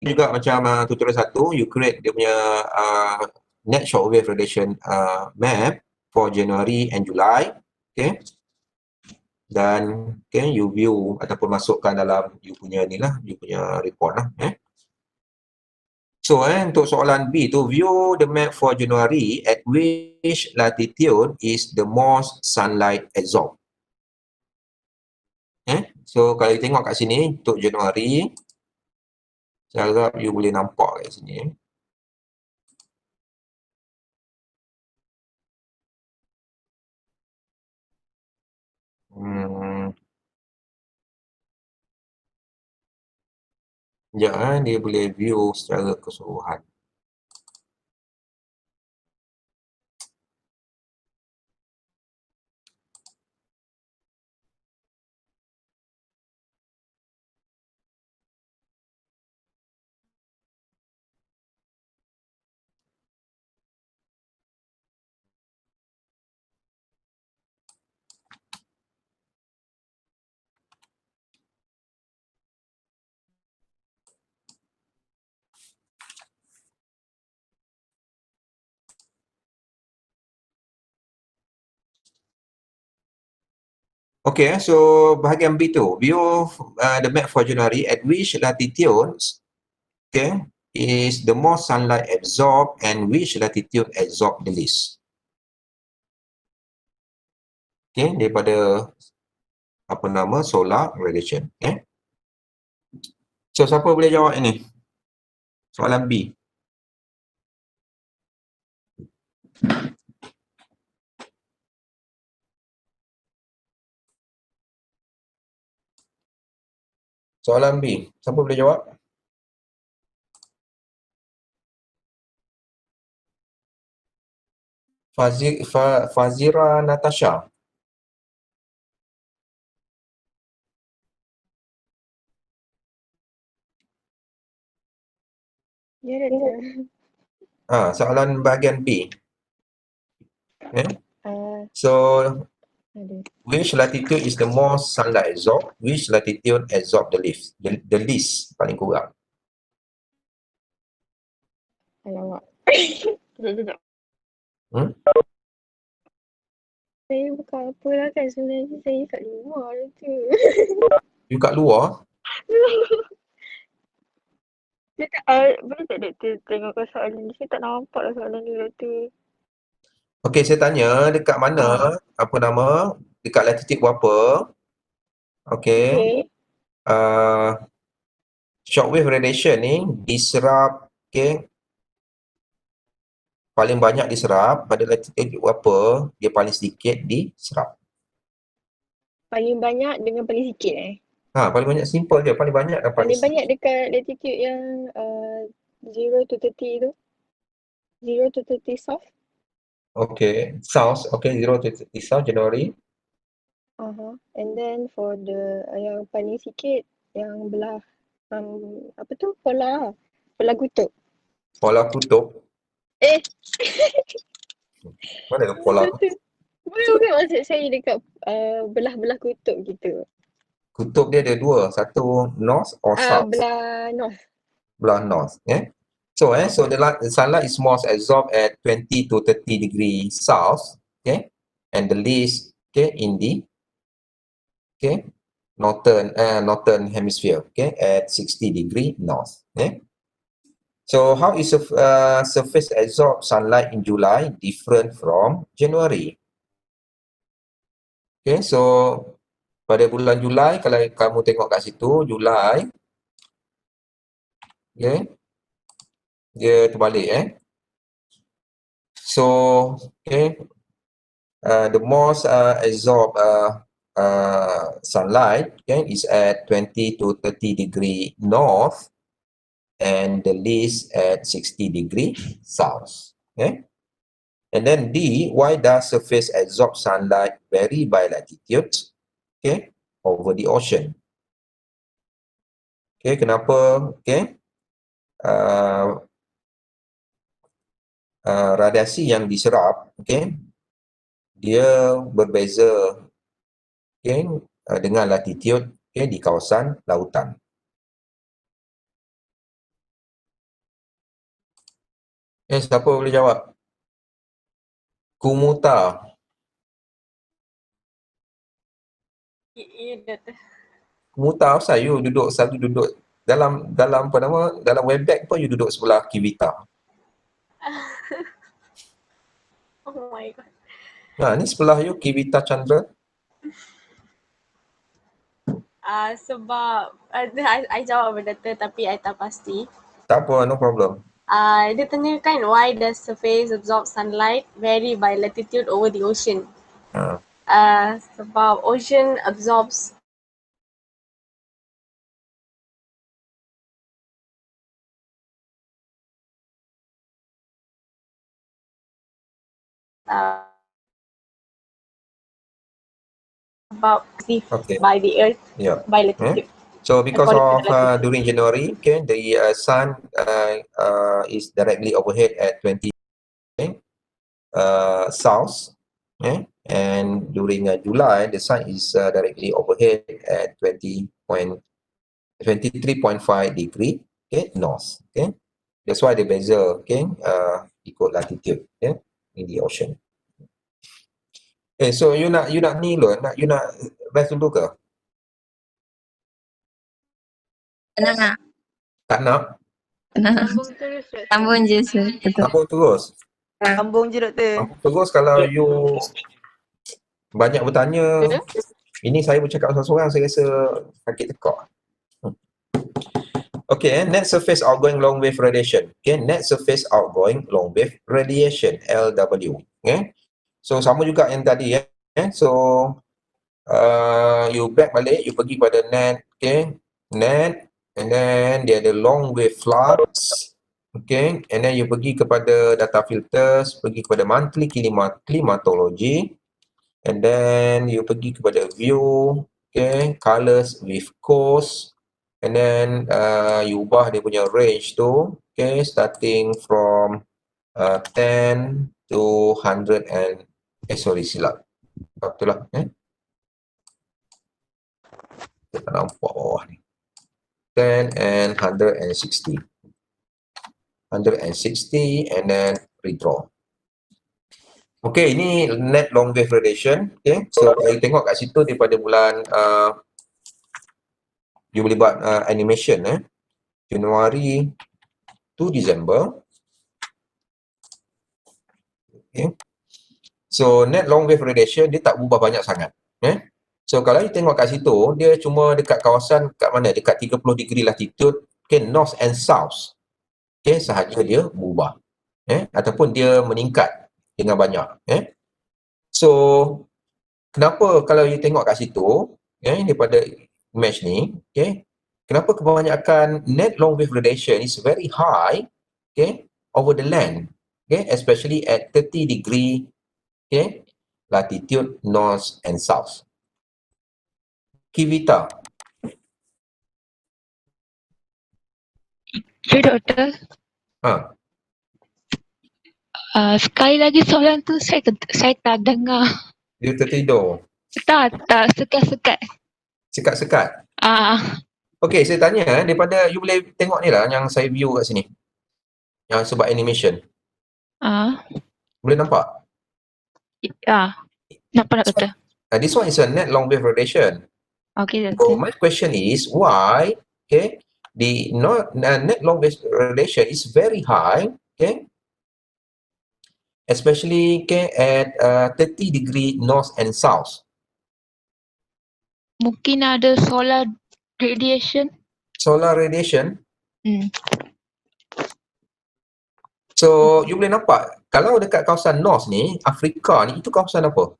Juga macam tutorial 1, you create dia punya net shortwave radiation map for January and July. Okay. dan you view ataupun masukkan dalam you punya ni lah, you punya report lah. So untuk soalan B tu, view the map for January at which latitude is the most sunlight absorbed. So kalau you tengok kat sini untuk Januari, saya harap you boleh nampak kat sini. Sekejap, dia boleh view secara keseluruhan. Okay, so bahagian B tu, view the map for January at which latitudes, okay, is the most sunlight absorbed and which latitude absorb the least. Okay, daripada apa nama solar radiation. Okay. So siapa boleh jawab ini? Soalan B. Soalan B, siapa boleh jawab? Fazira Natasha. Ya, doktor. Soalan bahagian B. Okay. So which latitude is the most sunlight absorbed? Which latitude absorb the least? The least paling kurang. Alamak. Sekejap. Saya bukan apa lah kan, sebenarnya saya kat luar je. You kat luar? Saya tak, boleh tak doktor tengokkan soalan ni? Saya tak nampak lah soalan ni, doktor. Okay, saya tanya dekat mana, apa nama, dekat latitude berapa? Okay. Shockwave radiation ni diserap, okay, paling banyak diserap pada latitude berapa, dia paling sedikit diserap. Paling banyak dengan paling sikit Paling banyak simple je, paling banyak dan paling Paling banyak dekat latitude yang 0 to 30 tu. 0 to 30 south. Okay, south, okay, 0 to 30 south, Januari. And then for the yang paling sikit, yang belah apa tu? Polar kutub. Polar kutub. Mana ada polar kutub? Bukan maksud saya dekat belah-belah kutub gitu. Kutub dia ada dua, satu north or south. Belah north. Belah north, So the sunlight is most absorbed at 20 to 30 degree south, okay, and the least, okay, in the, okay, northern hemisphere, okay, at 60 degree north, okay. So how is surface absorb sunlight in July different from January? Okay, so pada bulan Julai, kalau kamu tengok kat situ, Julai, okay, dia terbalik, So, okay, the most absorb sunlight, okay, is at 20 to 30 degree north and the least at 60 degree south, okay. And then D, why does surface absorb sunlight vary by latitude, okay, over the ocean? Okay, kenapa, okay, radiasi yang diserap, okay, dia berbeza, okay, dengan latitude, okay, di kawasan lautan. Siapa boleh jawab? Kumuta. Ya, doktor. Muta asal you selalu duduk dalam apa nama, dalam Webex pun you duduk sebelah Kivita. Oh my god. Ni sebelah you Kivita Chandra. Sebab I jawab apa doktor tapi I tak pasti. Tak apa, no problem. Dia tanya kan why does surface absorb sunlight vary by latitude over the ocean? Sebab ocean absorbs about Okay. by the earth Yeah. by latitude. So because According to of the latitude. during January, okay, the sun is directly overhead at 20 south, and during July the sun is directly overhead at 23.5 degree, okay, north, okay. That's why the beza, okay, ikut latitude, okay, in the ocean. Okay, so you nak ni lo, you nak rest dulu ke? Nak. Tak nak? Sambung terus doktor. Sambung je sir. Betul. Sambung terus. Sambung je doktor. Sambung terus kalau you banyak bertanya. Ini saya bercakap seorang-seorang, saya rasa sakit tekak. Okay, net surface outgoing long wave radiation. Okay, net surface outgoing long wave radiation, LW. Okay, so sama juga yang tadi ya. So you back balik, you pergi pada net, okay, net, and then dia ada long wave flux, okay, and then you pergi kepada data filters, pergi kepada monthly climatology, and then you pergi kepada view, okay, colors with cause, and then you ubah dia punya range tu, okay, starting from 10 to 100 and silap. Betul lah, kita tak nampak bawah ni. 10 and 160. 160 and then redraw. Okay, ini net long wave radiation. Okay, so kalau tengok kat situ daripada bulan you boleh buat animation Januari to December. Okay. So net long wave radiation dia tak berubah banyak sangat. So kalau you tengok kat situ, dia cuma dekat kawasan kat mana? Dekat 30 degree latitude, okay, north and south. Okay, sahaja dia berubah. Ataupun dia meningkat dengan banyak. So kenapa kalau you tengok kat situ, daripada image ni, okay, kenapa kebanyakan net long wave radiation is very high, okay, over the land, okay, especially at 30 degree, okay, latitude north and south. Kivita. Ya doktor. Sekali lagi soalan tu saya tak dengar. Dia tertidur. Tak, sekat-sekat. Sekat-sekat? Okey, saya tanya daripada you boleh tengok ni lah yang saya view kat sini. Yang sebab animation. Boleh nampak? Ya. Nampak tak doktor? This one is a net long wave radiation. Okay doktor. So my question is why, okay, the net long wave radiation is very high, okay, especially okay, at 30 degree north and south. Mungkin ada solar radiation. Solar radiation? So you boleh nampak kalau dekat kawasan north ni, Afrika ni, itu kawasan apa?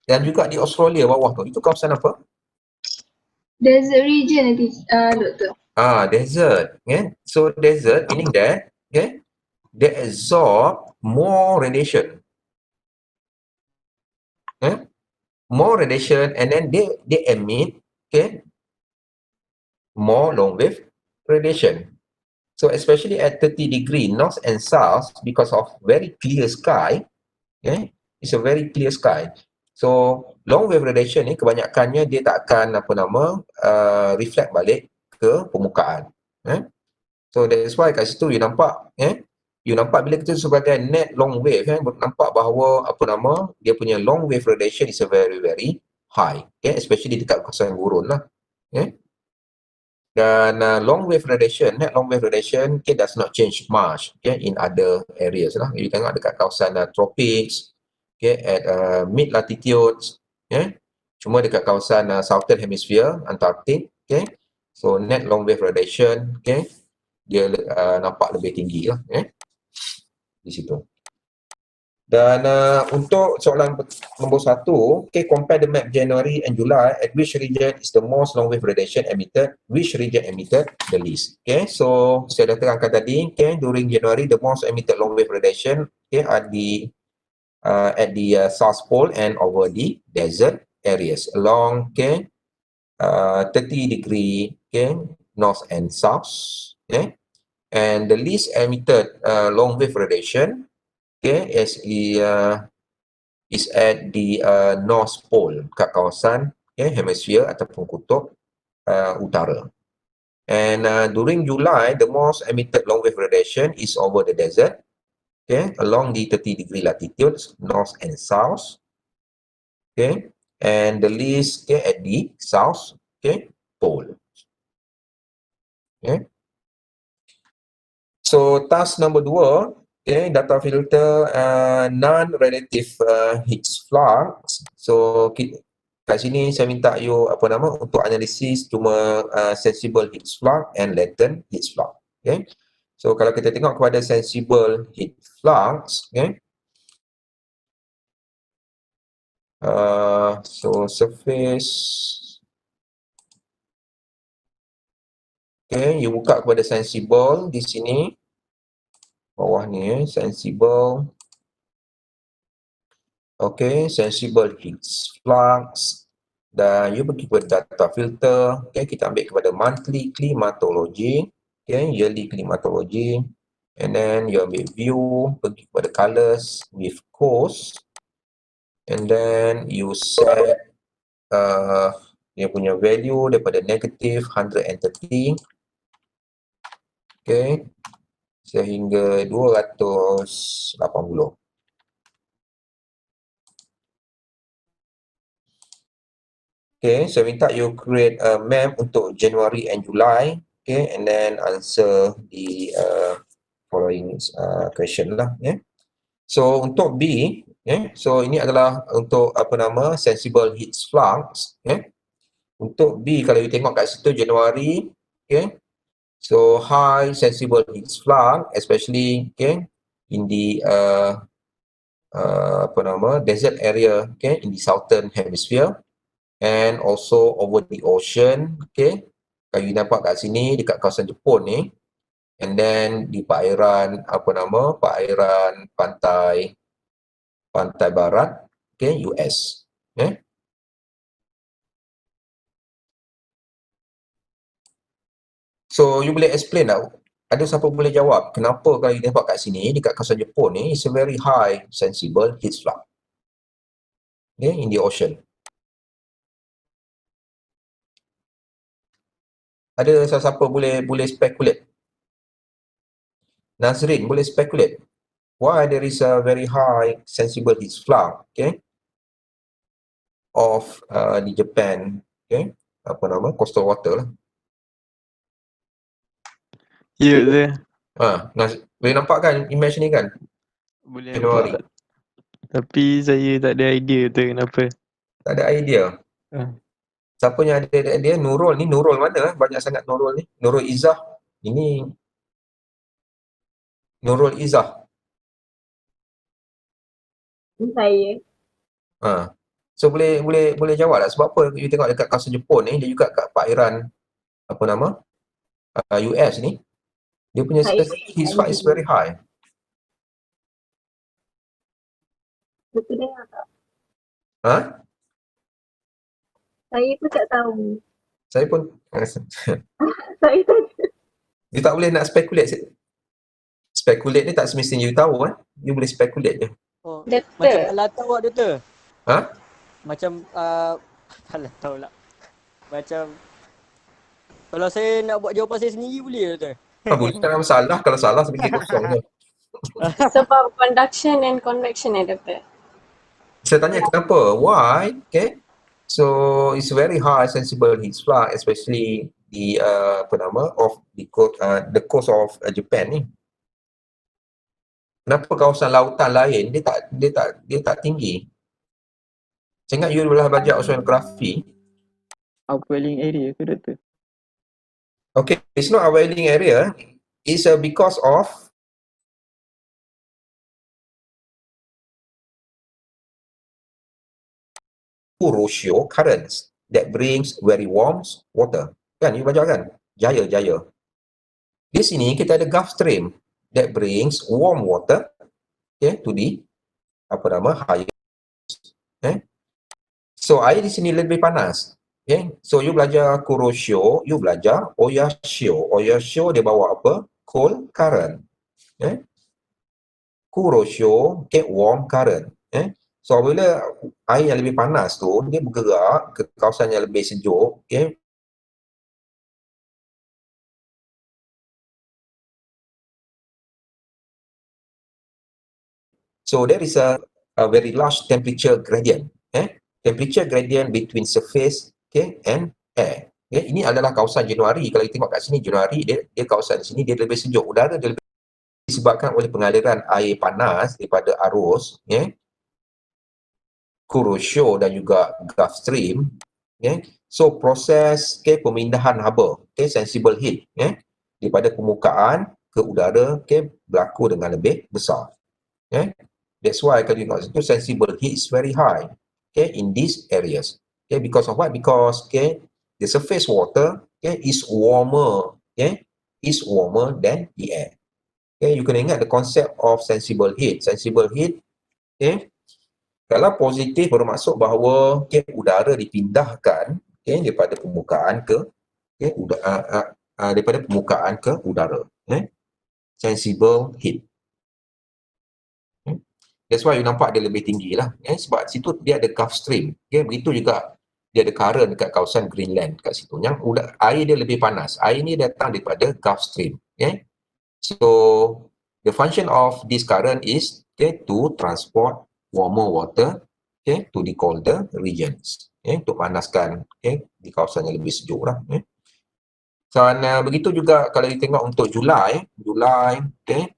Dan juga di Australia bawah tu, itu kawasan apa? Desert region nanti, doktor. Desert. Okay? So desert meaning that, okay, they absorb more radiation. More radiation, and then they emit, okay, more long wave radiation. So especially at 30 degree north and south, because of very clear sky, okay, it's a very clear sky. So long wave radiation ni kebanyakannya dia tak akan reflect balik ke permukaan. So that's why kat situ you nampak you nampak bila kita sebagai net long wave nampak bahawa dia punya long wave radiation is a very very high, okay? Especially dekat kawasan gurun lah, okay? Dan long wave radiation, net long wave radiation, okay, does not change much, okay, in other areas lah. You tengok dekat kawasan tropics, okay, at mid latitudes, okay? Cuma dekat kawasan southern hemisphere, Antarctic, okay, so net long wave radiation, okay, dia nampak lebih tinggi lah, okay, di situ. Dan untuk soalan nombor 1, okay, compare the map January and July, at which region is the most long wave radiation emitted, which region emitted the least. Okay, so saya dah terangkan tadi, okay, during January the most emitted long wave radiation, okay, are at the South Pole and over the desert areas along, okay, 30° okay, north and south, okay, and the least emitted long wave radiation, okay, is at the North Pole, kat kawasan, okay, hemisphere ataupun kutub utara. And during July, the most emitted long wave radiation is over the desert, okay, along the 30° latitudes, north and south, okay, and the least, okay, at the south, okay, pole. Okay. So task number 2, okay, data filter non-relative heat flux. So kat sini saya minta you untuk analisis cuma sensible heat flux and latent heat flux. Okay. So kalau kita tengok kepada sensible heat flux, okay, so surface, okay, you buka kepada sensible di sini. Bawah ni sensible, okay, sensible heat flux, dan you pergi kepada data filter, okay, kita ambil kepada monthly climatology, okay, yearly climatology, and then you ambil view, pergi kepada colors with coast, and then you set dia punya value daripada negative 130, okay, sehingga 280. Okay, saya minta you create a map untuk January and July, okay, and then answer the following question lah, yeah. So untuk B, yeah, so ini adalah untuk sensible heat flux, yeah. Untuk B, kalau you tengok kat situ January, okay, so high sensible heat flux, especially, okay, in the desert area, okay, in the southern hemisphere, and also over the ocean, okay. Kalau you nampak kat sini dekat kawasan Jepun ni, and then di perairan perairan pantai barat, okay, US, okay. So you boleh explain tak? Ada siapa boleh jawab kenapa kalau you nampak kat sini dekat kawasan Jepun ni is a very high sensible heat flux, okay, in the ocean. Ada siapa boleh speculate? Nazrin boleh speculate why there is a very high sensible heat flux, okay, of the Japan, okay, coastal water lah. Ya, yeah, Boleh nampak kan image ni kan? boleh January. nampak. Tapi saya tak ada idea tu kenapa. Tak ada idea. Siapa yang ada idea? Nurul ni, Nurul mana? Banyak sangat Nurul ni. Nurul Izzah. Ini Nurul Izzah. Saya. So boleh jawab lah sebab apa you tengok dekat kawasan Jepun ni, dia juga kat perairan US ni, dia punya heat flux is very high. Betul dengar tak? Saya pun tak tahu. Saya pun Saya tak. you tak boleh nak speculate. Speculate ni tak semestinya you tahu kan. You boleh speculate je. Oh, Doktor. macam alah tahu tak, doktor? Macam alah tahu lah. Macam kalau saya nak buat jawapan saya sendiri boleh, doktor? Boleh, tak ada masalah. Kalau salah, saya fikir kosong je. Sebab conduction and convection Doktor. Saya tanya kenapa? Why? Okay. So it's very high sensible heat flux, especially the the coast of Japan ni. Kenapa kawasan lautan lain dia tak tinggi? Saya ingat you belah belajar oceanografi. Upwelling area ke Doktor? Okay, it's not a whaling area. It's because of Kuroshio currents that brings very warm water. Kan, you baca kan? Jaya. Di sini kita ada Gulf Stream that brings warm water, okay, to the higher. Okay? So air di sini lebih panas. Okay? So you belajar Kuroshio, you belajar Oyashio. Oyashio dia bawa apa? Cold current. Okay? Kuroshio, okay, warm current. Okay? So bila air yang lebih panas tu, dia bergerak ke kawasan yang lebih sejuk, okay? So there is a very large temperature gradient. Temperature gradient between surface, okay, and air. Okay? Ini adalah kawasan Januari. Kalau kita tengok kat sini, Januari, dia kawasan di sini dia lebih sejuk. Udara dia lebih disebabkan oleh pengaliran air panas daripada arus, okay? Kuroshio dan juga Gulf Stream, okay? So proses, okay, pemindahan haba, okay, sensible heat, okay, daripada permukaan ke udara, okay, berlaku dengan lebih besar. Okay? That's why kalau you tengok situ, sensible heat is very high, okay, in these areas. Okay, because of what? Because, okay, the surface water, okay, is warmer, okay, is warmer than the air. Okay, you kena ingat the concept of sensible heat. Sensible heat, okay, kalau positif bermaksud bahawa, okay, udara dipindahkan, okay, daripada permukaan ke, okay, daripada permukaan ke udara. Okay? Sensible heat. Okay? That's why you nampak dia lebih tinggi lah. Okay? Sebab situ dia ada Gulf Stream. Okay? Begitu juga dia ada current dekat kawasan Greenland kat situ. Yang air dia lebih panas. Air ni datang daripada Gulf Stream. Okay? So the function of this current is, okay, to transport warmer water, okay, to the colder regions, okay, untuk panaskan, okay, di kawasan yang lebih sejuk lah. Okay. Dan begitu juga kalau kita tengok untuk Julai, okay.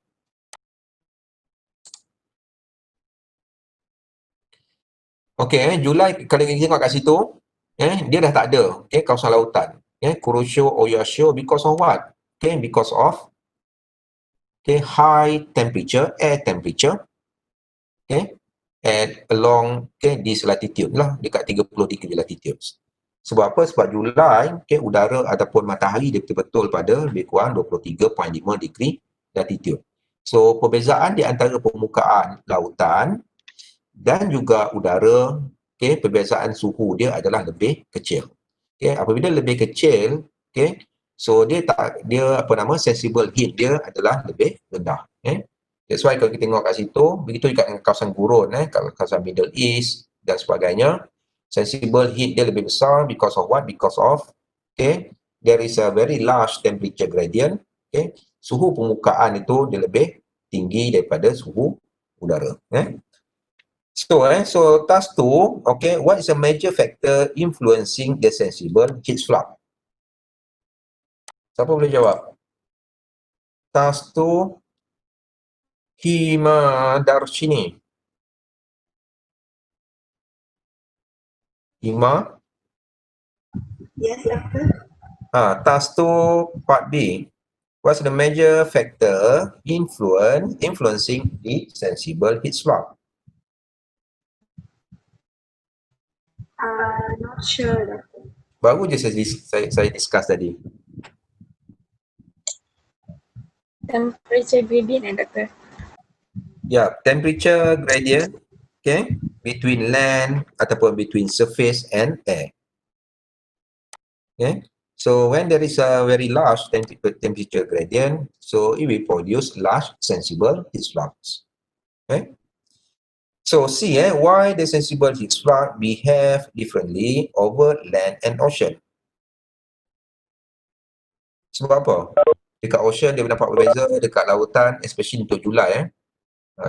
Okay, Julai kalau kita tengok kat situ, dia dah tak ada, okay, kawasan lautan. Okay, Kuroshio, Oyashio, because of what? Okay, because of, okay, high temperature, air temperature, okay, at along, okay, this latitude lah, dekat 30 degree latitudes. Sebab apa? Sebab Julai, okay, udara ataupun matahari dia betul-betul pada lebih kurang 23.5 degree latitude. So perbezaan di antara permukaan lautan dan juga udara, okay, perbezaan suhu dia adalah lebih kecil. Okay, apabila lebih kecil, okay, so dia sensible heat dia adalah lebih rendah. Okay. That's why kalau kita tengok kat situ, begitu juga dengan kawasan gurun, kawasan Middle East dan sebagainya, sensible heat dia lebih besar because of what? Because of, okay, there is a very large temperature gradient, okay, suhu permukaan itu dia lebih tinggi daripada suhu udara. So task 2, okay, what is a major factor influencing the sensible heat flux? Siapa boleh jawab? Task 2, Hima Darshini. Hima? Yes, Doctor. Task 2, part B. What's the major factor influencing the sensible heat flux? Not sure, Doctor. Baru je saya discuss tadi. Temperature gradient, Doctor. Yeah, temperature gradient, okay, between land ataupun between surface and air. Okay, so when there is a very large temperature gradient, so it will produce large sensible heat flux. Okay, so see why the sensible heat flux behave differently over land and ocean. Sebab apa? Dekat ocean dia nampak berbeza, dekat lautan especially untuk Julai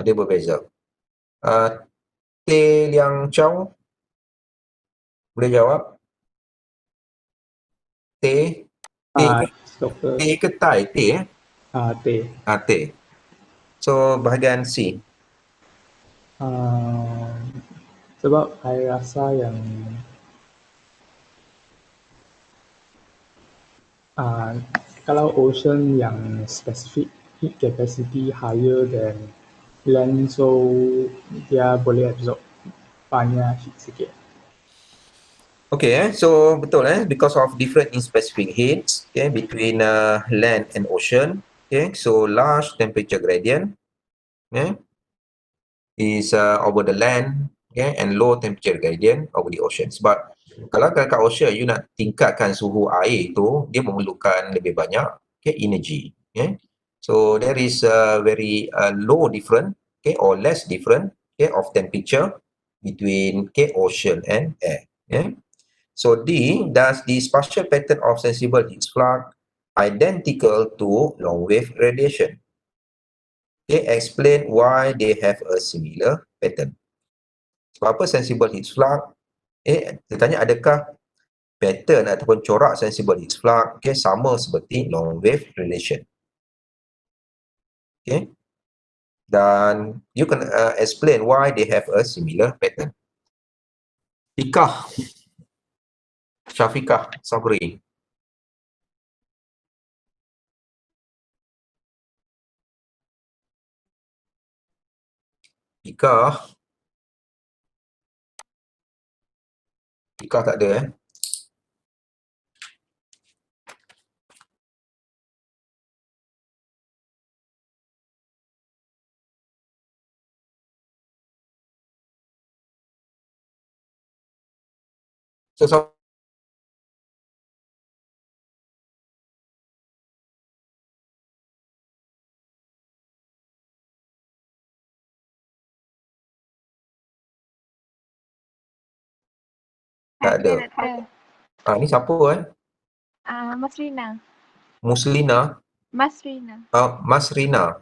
dia berbeza. Teh Liang Chow boleh jawab? Teh Doktor. teh ke Thai? Teh Teh. Teh. So bahagian C. Sebab saya rasa yang kalau ocean yang specific heat capacity higher than land, so dia boleh absorb banyak heat sikit. Okay, so betul because of different in specific heats between land and ocean. So large temperature gradient is over the land and low temperature gradient over the ocean. Sebab kalau kat ocean you nak tingkatkan suhu air tu, dia memerlukan lebih banyak energy. So there is a very low difference or less difference of temperature between ocean and air. So D, does the spatial pattern of sensible heat flux identical to long wave radiation? Explain why they have a similar pattern. Sebab apa sensible heat flux? Dia tanya adakah pattern ataupun corak sensible heat flux sama seperti long wave radiation. Dan you can explain why they have a similar pattern. Fikah, Syafiqah Sabri. Fikah tak ada So tak ada. Ni siapa Mas Rina. Muslina. Mas Rina. Mas Rina.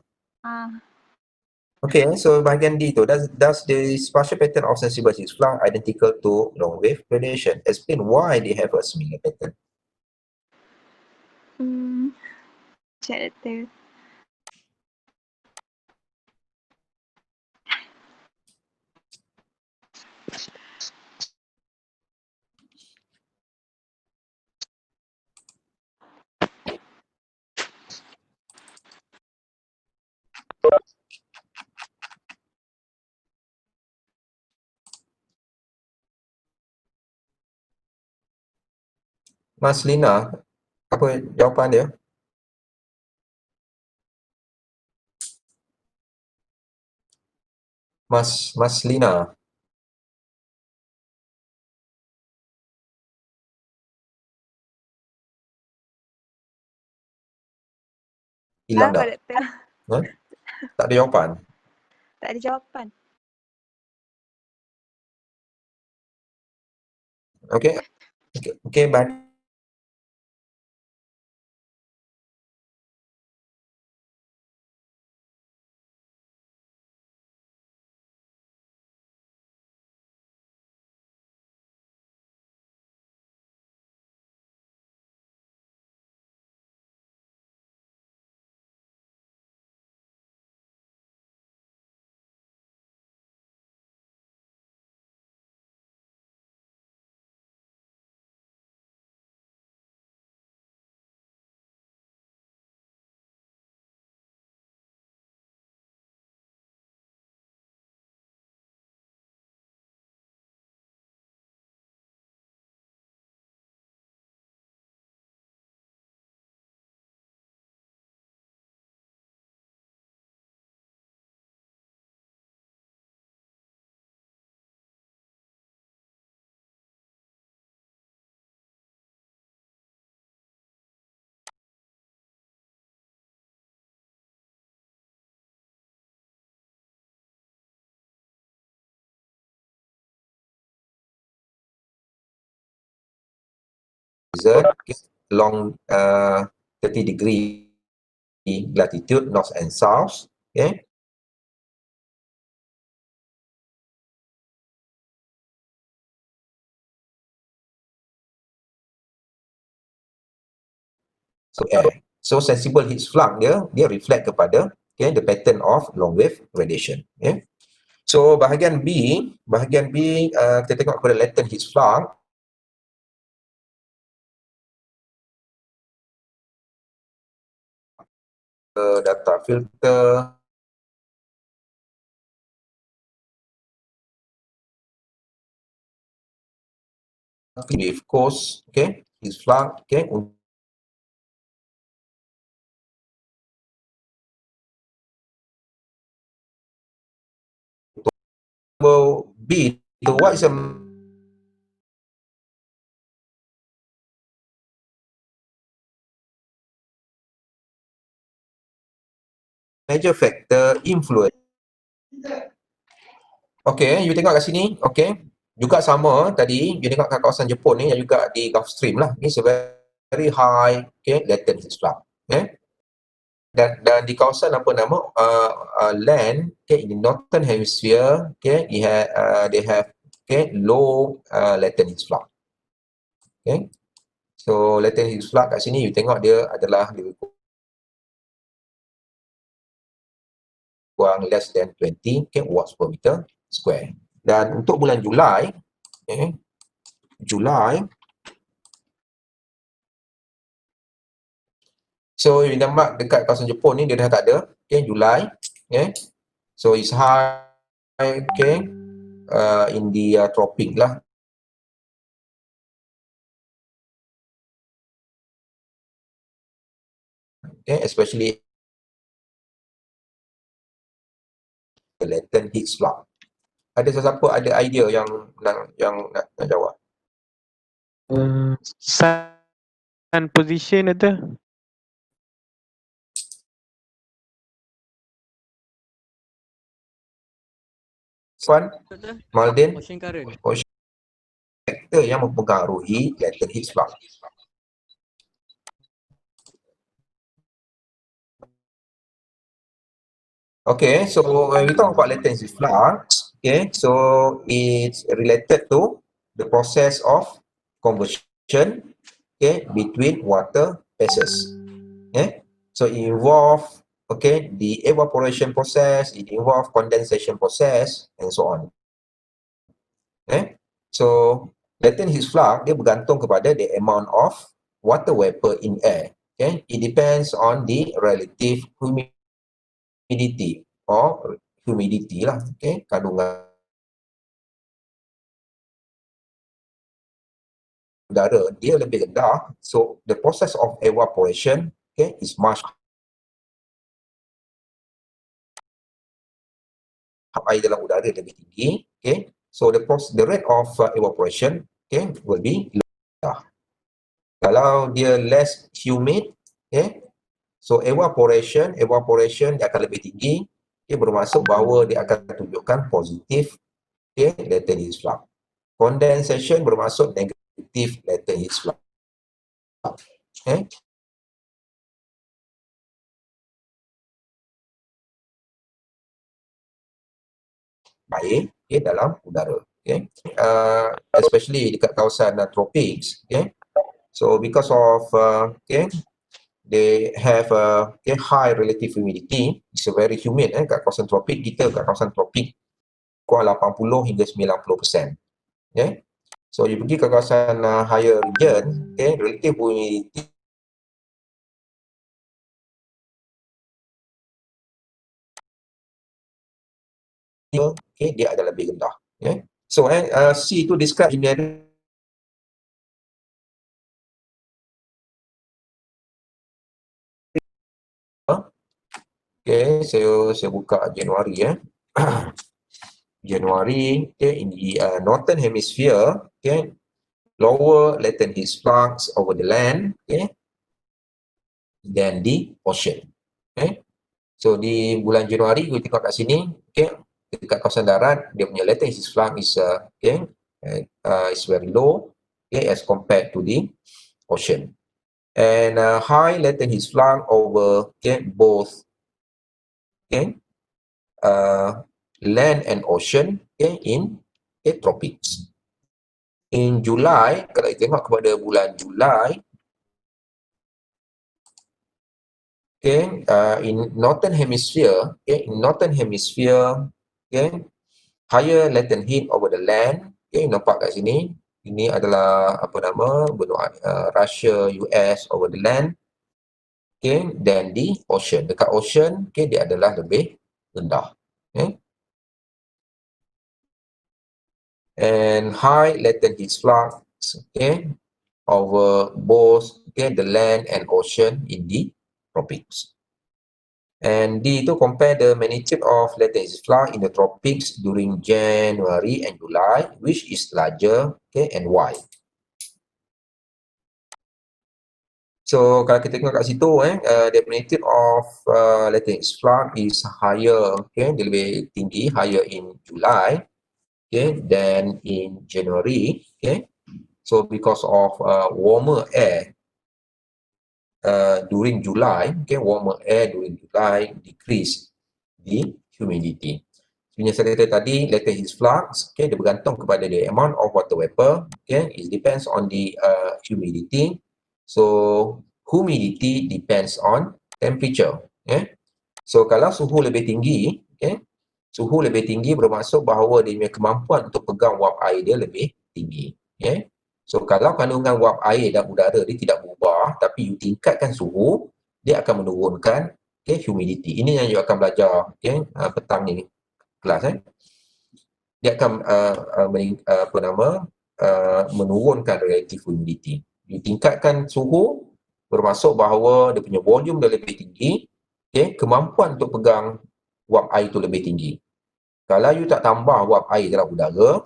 Okay, so bahagian D tu, does the spatial pattern of sensible heat flux identical to long wave radiation? Explain why they have a similar pattern. Cik Doktor. Mas Lina, apa jawapan dia? Mas Lina. Hilang Apa dah? Doktor? Tak ada jawapan? Tak ada jawapan. Okay, back. Long 30 degree latitude north and south, okay. So air. So sensible heat flux dia reflect kepada the pattern of long wave radiation. Okay. So bahagian B kita tengok kepada latent heat flux. Data filter, wave course, okay, heat flux, okay. B, so what is a major factor influence? Okay, you tengok kat sini, okay. Juga sama tadi, you tengok kat kawasan Jepun ni yang juga di Gulf Stream lah. Ni very high, okay, latent heat flux, okay. Dan di kawasan apa nama land, okay, in the northern hemisphere, okay, they have okay low latent heat flux, okay. So latent heat flux kat sini you tengok dia adalah lebih kurang less than 20 watts per meter square. Dan untuk bulan Julai, okay, so you nampak dekat kawasan Jepun ni dia dah tak ada, okay, Julai, okay. So it's high, okay, in the tropic lah. Okay, especially the latent heat flux. Ada sesiapa ada idea yang nak jawab? Sun position itu. Puan, Maldin, Ocean current. ocean factor yang mempengaruhi latent heat flux. Okay, so when we talk about latent heat flux, okay, so it's related to the process of conversion, okay, between water phases. Okay, so it involve, okay, the evaporation process, it involve condensation process, and so on. Okay, so latent heat flux dia bergantung kepada the amount of water vapor in air. Okay, it depends on the relative humidity or humidity lah, okay, kandungan udara dia lebih rendah, so the process of evaporation, okay, is much air dalam udara lebih tinggi, okay, so the rate of evaporation, okay, will be low. Kalau dia less humid, okay, so evaporation dia akan lebih tinggi, okay, bermaksud bahawa dia akan tunjukkan positif, okay, latent heat flux. Condensation bermaksud negatif latent heat flux. Okay. Air, okay, dalam udara, okay. Especially dekat kawasan tropics, okay. So because of okay, they have okay, high relative humidity, it's a very humid kat kawasan tropik. Kita kat kawasan tropik kurang 80 hingga 90%. Okay. So you pergi ke kawasan higher region, okay, relative humidity okay, dia adalah lebih rendah. Okay. So C itu describe ini ada okay, saya buka Januari Januari, okay, in the northern hemisphere, okay, lower latent heat flux over the land, okay, than the ocean. Okay. So di bulan Januari kita tengok kat sini, okay, dekat kawasan darat dia punya latent heat flux is okay, is very low, okay, as compared to the ocean. and high latent heat flux over both land and ocean in tropics. In July, kalau kita tengok kepada bulan Julai, in northern hemisphere, higher latent heat over the land. Nampak kat sini, ini adalah benua Russia, US over the land. Dan di ocean, dekat ocean, dia adalah lebih rendah. And high latent heat flux, over both the land and ocean in the tropics. And D itu compare the magnitude of latent heat flux in the tropics during January and July, which is larger, and why. So kalau kita tengok kat situ, the magnitude of latent heat flux is higher, dia lebih tinggi, higher in July, than in January, So because of warmer air during July, warmer air during July decrease the humidity. Sebenarnya saya kata tadi, latent heat flux, dia bergantung kepada the amount of water vapor, it depends on the humidity. So humidity depends on temperature. So kalau suhu lebih tinggi, suhu lebih tinggi bermaksud bahawa dia punya kemampuan untuk pegang wap air dia lebih tinggi. So kalau kandungan wap air dan udara dia tidak berubah, tapi you tingkatkan suhu, dia akan menurunkan humidity. Ini yang you akan belajar petang ni kelas. Dia akan menurunkan relative humidity. You tingkatkan suhu bermaksud bahawa dia punya volume dia lebih tinggi, kemampuan untuk pegang wap air itu lebih tinggi. Kalau you tak tambah wap air dalam udara,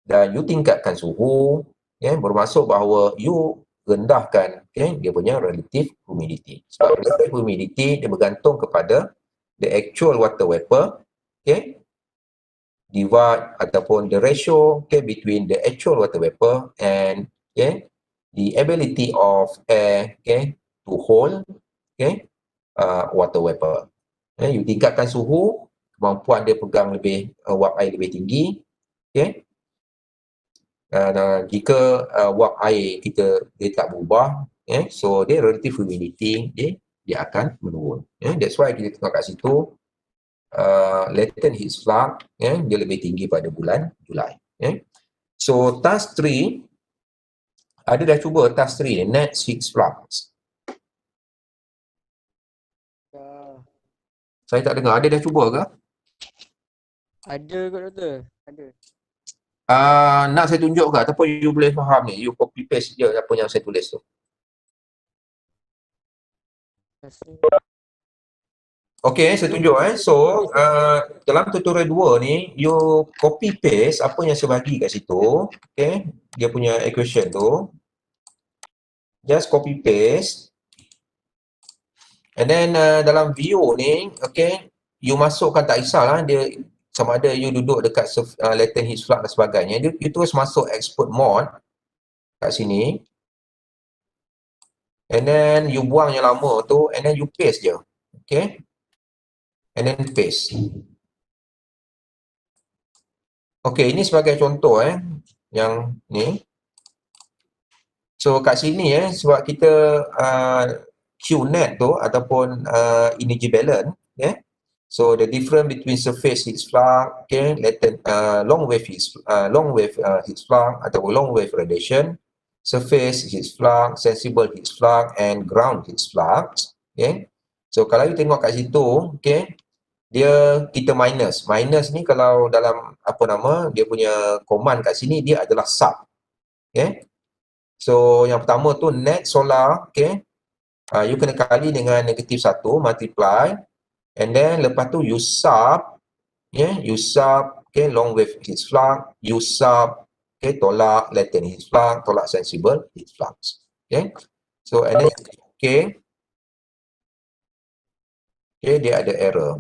dan you tingkatkan suhu, bermaksud bahawa you rendahkan dia punya relative humidity. Sebab relative humidity dia bergantung kepada the actual water vapor, divide ataupun the ratio between the actual water vapor and the ability of air to hold water vapor. You tingkatkan suhu, kemampuan dia pegang lebih wap air lebih tinggi. Jika wap air kita dia tak berubah, so dia relative humidity dia akan menurun. That's why kita tengok kat situ latent heat flux dia lebih tinggi pada bulan Julai. So task 3, ada dah cuba task 3 net heat flux. Saya tak dengar, ada dah cuba ke? Ada kot doktor, ada. Nak saya tunjuk ke ataupun you boleh faham ni, you copy paste je apa yang saya tulis tu. Okey, saya tunjuk So, dalam tutorial 2 ni, you copy paste apa yang saya bagi kat situ, dia punya equation tu. Just copy paste. And then dalam view ni, you masukkan, tak kisahlah dia sama ada you duduk dekat latent heat flux dan sebagainya, you terus masuk export mode kat sini. And then you buang yang lama tu, and then you paste je. And then paste. Ini sebagai contoh yang ni. So kat sini sebab kita QNet tu ataupun energy balance, so the difference between surface heat flux, latent long wave heat flux ataupun long wave radiation, surface heat flux, sensible heat flux and ground heat flux. So kalau you tengok kat situ, dia kita minus ni kalau dalam dia punya command kat sini dia adalah sub. So yang pertama tu net solar, you kena kali dengan negatif 1 multiply, and then lepas tu you sub, long wave heat flux, you sub tolak latent heat flux, tolak sensible heat flux. So and then dia ada error.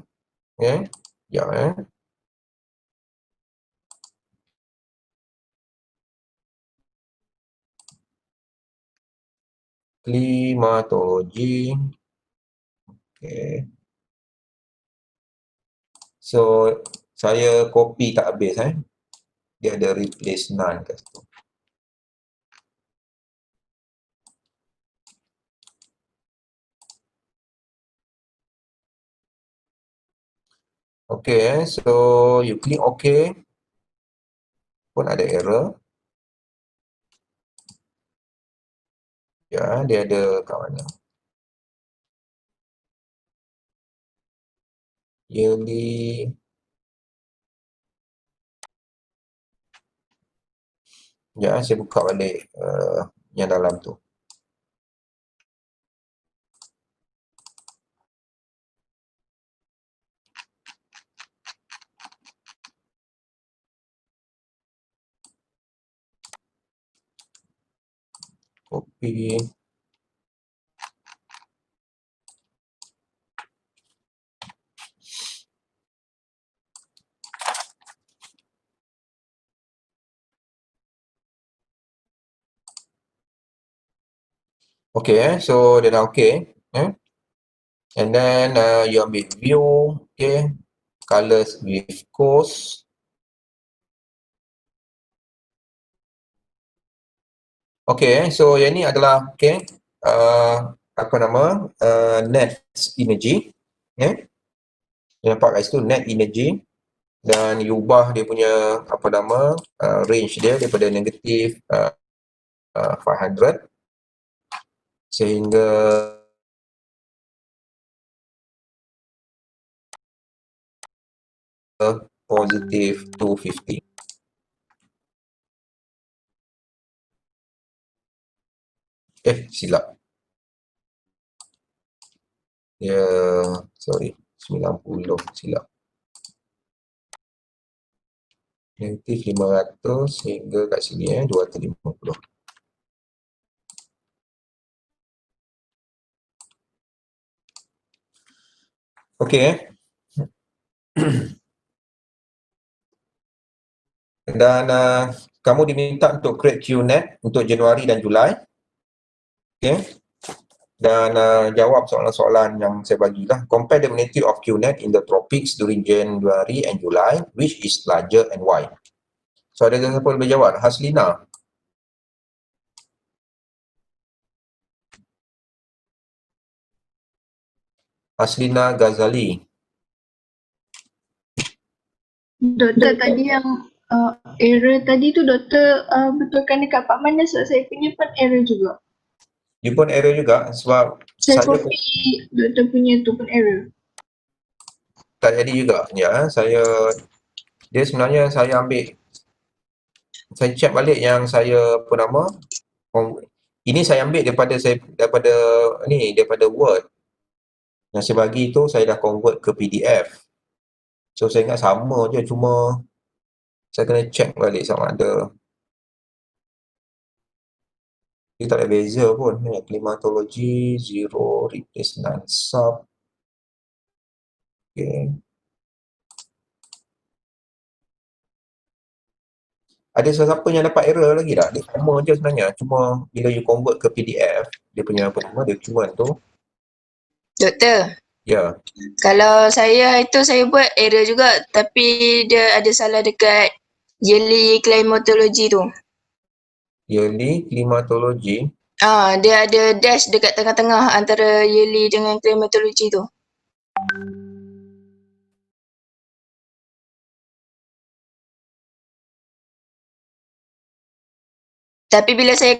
Klimatologi. Okay. So, saya copy tak habis Dia ada replace none kat situ. Okay, so you click OK. Pun ada error. Ya, dia ada kat mana? Yearly. Ya, saya buka balik yang dalam tu. Copy. Okay, so dia dah okay. And then you ambil view, okay. Colors with course. Okay, so yang ni adalah okay. Apa nama? Net energy. Okay. Yang nampak kat situ net energy. Dan you ubah dia punya apa nama? Range dia daripada negatif 500 sehingga positif 250. Silap. Ya, sorry. 90 silap. Negatif 500 sehingga kat sini 250. Okey. Dan kamu diminta untuk create QNet untuk Januari dan Julai. Okey. Dan jawab soalan-soalan yang saya bagilah. Compare the magnitude of QNet in the tropics during January and July, which is larger and why? So ada siapa boleh jawab? Haslina. Haslina Ghazali. Doktor tadi yang error tadi tu doktor betulkan dekat Pak Manas, sebab saya punya pun error juga. Dia pun error juga sebab Saya saya copy doktor punya tu pun error. tak jadi juga. Ya, dia sebenarnya saya ambil, saya check balik yang saya apa nama, ini saya ambil daripada Word. Yang saya bagi tu saya dah convert ke PDF. So saya ingat sama je, cuma saya kena check balik sama ada dia tak ada beza pun. Klimatologi, zero, replace none, sub. Okay. Ada sesiapa yang dapat error lagi tak? Dia sama je sebenarnya. Cuma bila you convert ke PDF, dia punya apa nama, dokumen tu. Doktor, Ya. kalau saya buat error juga, tapi dia ada salah dekat yearly climatology tu. Yearly klimatologi. Dia ada dash dekat tengah-tengah antara yearly dengan climatology tu. Tapi bila saya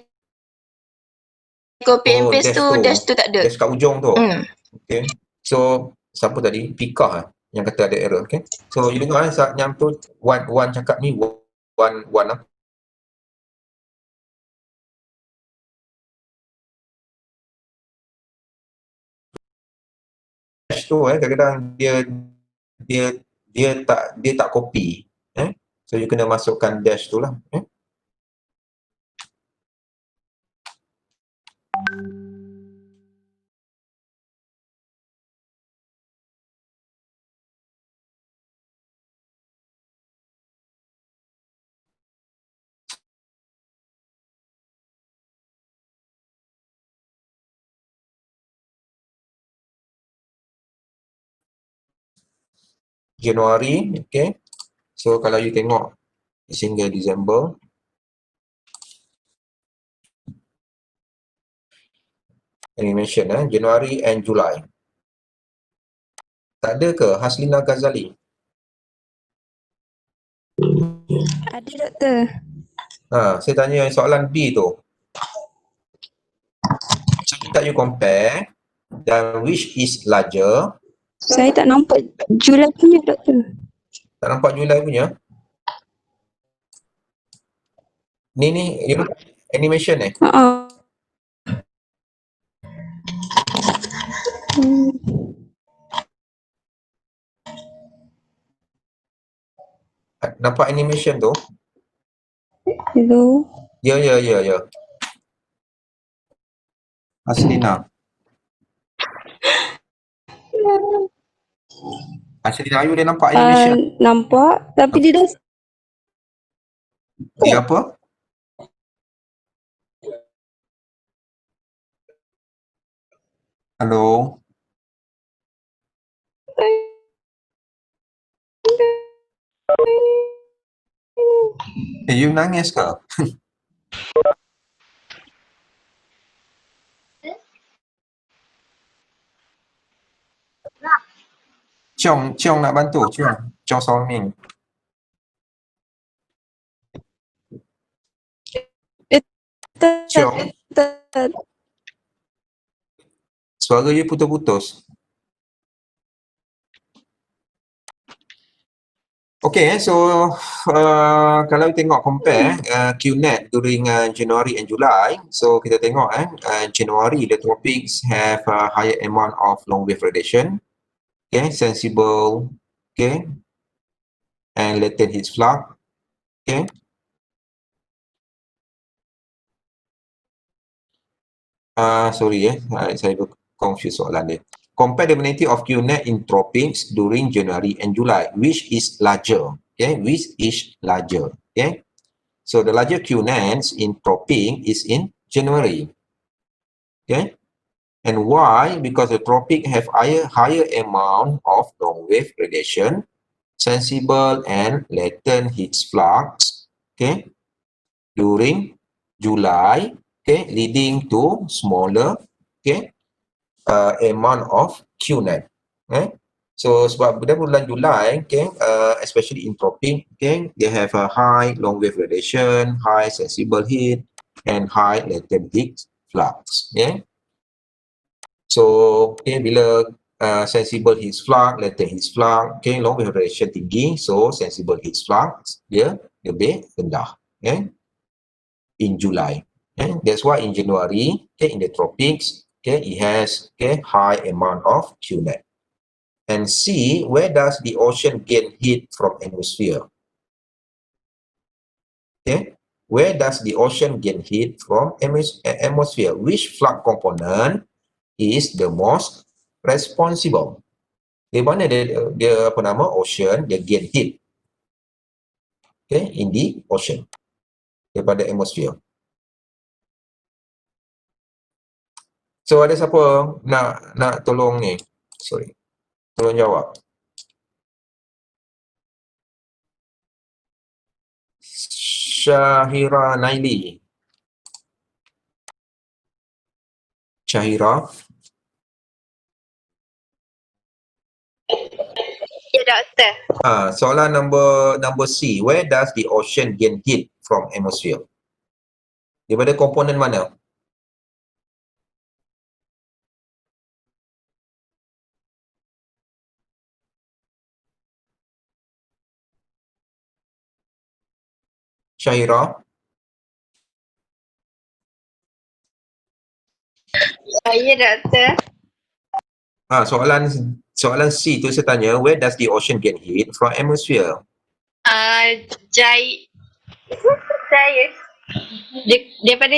copy and paste tu, dash tu tak ada. Dash kat ujung tu. Okay. So, siapa tadi? Pika yang kata ada error. Okay. So, you dengar yang tu, Wan cakap ni, Wan apa? Dash tu kadang-kadang dia tak copy. So, you kena masukkan dash tu lah. Januari, okay. So kalau you tengok sehingga Disember, animation Januari and July. Tak ada ke Haslina Ghazali? Ada doktor. Saya tanya soalan B tu. So kita you compare dan which is larger. Saya tak nampak Julai punya doktor. Tak nampak Julai punya? Ni you know, animation Nampak animation tu? Hello. Ya. Haslina. Haslina, you dia nampak animation? Nampak tapi dia dah Dia apa? Hello? You nangis ke? Ciong nak bantu, Ciong Solming. Ciong, suara you putus-putus. Okay, so kalau you tengok compare QNet during January and July, so kita tengok January the tropics have a higher amount of long wave radiation, okay, sensible, okay, and latent heat flux, okay. Sorry saya confused soalan dia. Compare the magnitude of QNet in tropics during January and July. Which is larger? Okay, which is larger? Okay, so the larger QNets in tropic is in January. Okay, and why? Because the tropic have higher amount of long wave radiation, sensible and latent heat flux. Okay, during July. Okay, leading to smaller amount of QNet. So sebab pada bulan Julai, especially in tropic, they have a high long wave radiation, high sensible heat, and high latent heat flux. So bila sensible heat flux, latent heat flux, long wave radiation tinggi, so sensible heat flux dia lebih rendah. In July. That's why in January, in the tropics, it has high amount of QNet. And C, where does the ocean gain heat from atmosphere? Where does the ocean gain heat from atmosphere? Which flux component is the most responsible? Di mana dia apa nama ocean, dia gain heat. In the ocean daripada atmosphere. So ada siapa nak tolong ni? Sorry. Tolong jawab. Syahira Naili. Syahira. Ya doktor. Soalan number C. Where does the ocean gain heat from atmosphere? Daripada komponen mana? Syahira. Ya doktor. Soalan C tu saya tanya, where does the ocean gain heat from atmosphere? Daripada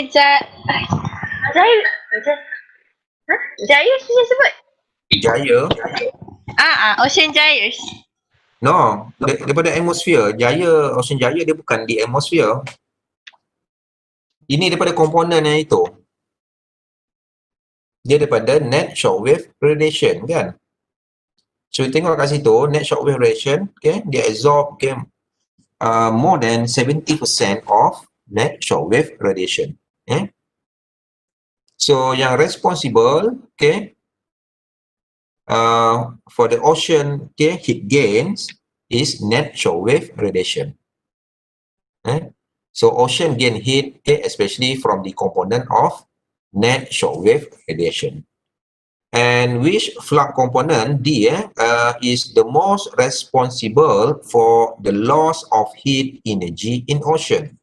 Jayus dia sebut. Jaya? Ocean Jayus. No, daripada atmosphere. Ocean Jaya dia bukan di atmosphere. Ini daripada komponen yang itu. Dia daripada net shockwave radiation kan? So tengok kat situ, net shockwave radiation, okay, dia absorb, okay, more than 70% of net shockwave radiation. Okay. So yang responsible, okay, for the ocean, okay, heat gains is net shockwave radiation. Okay. So ocean gain heat, okay, especially from the component of net shockwave radiation. And which flux component D is the most responsible for the loss of heat energy in ocean?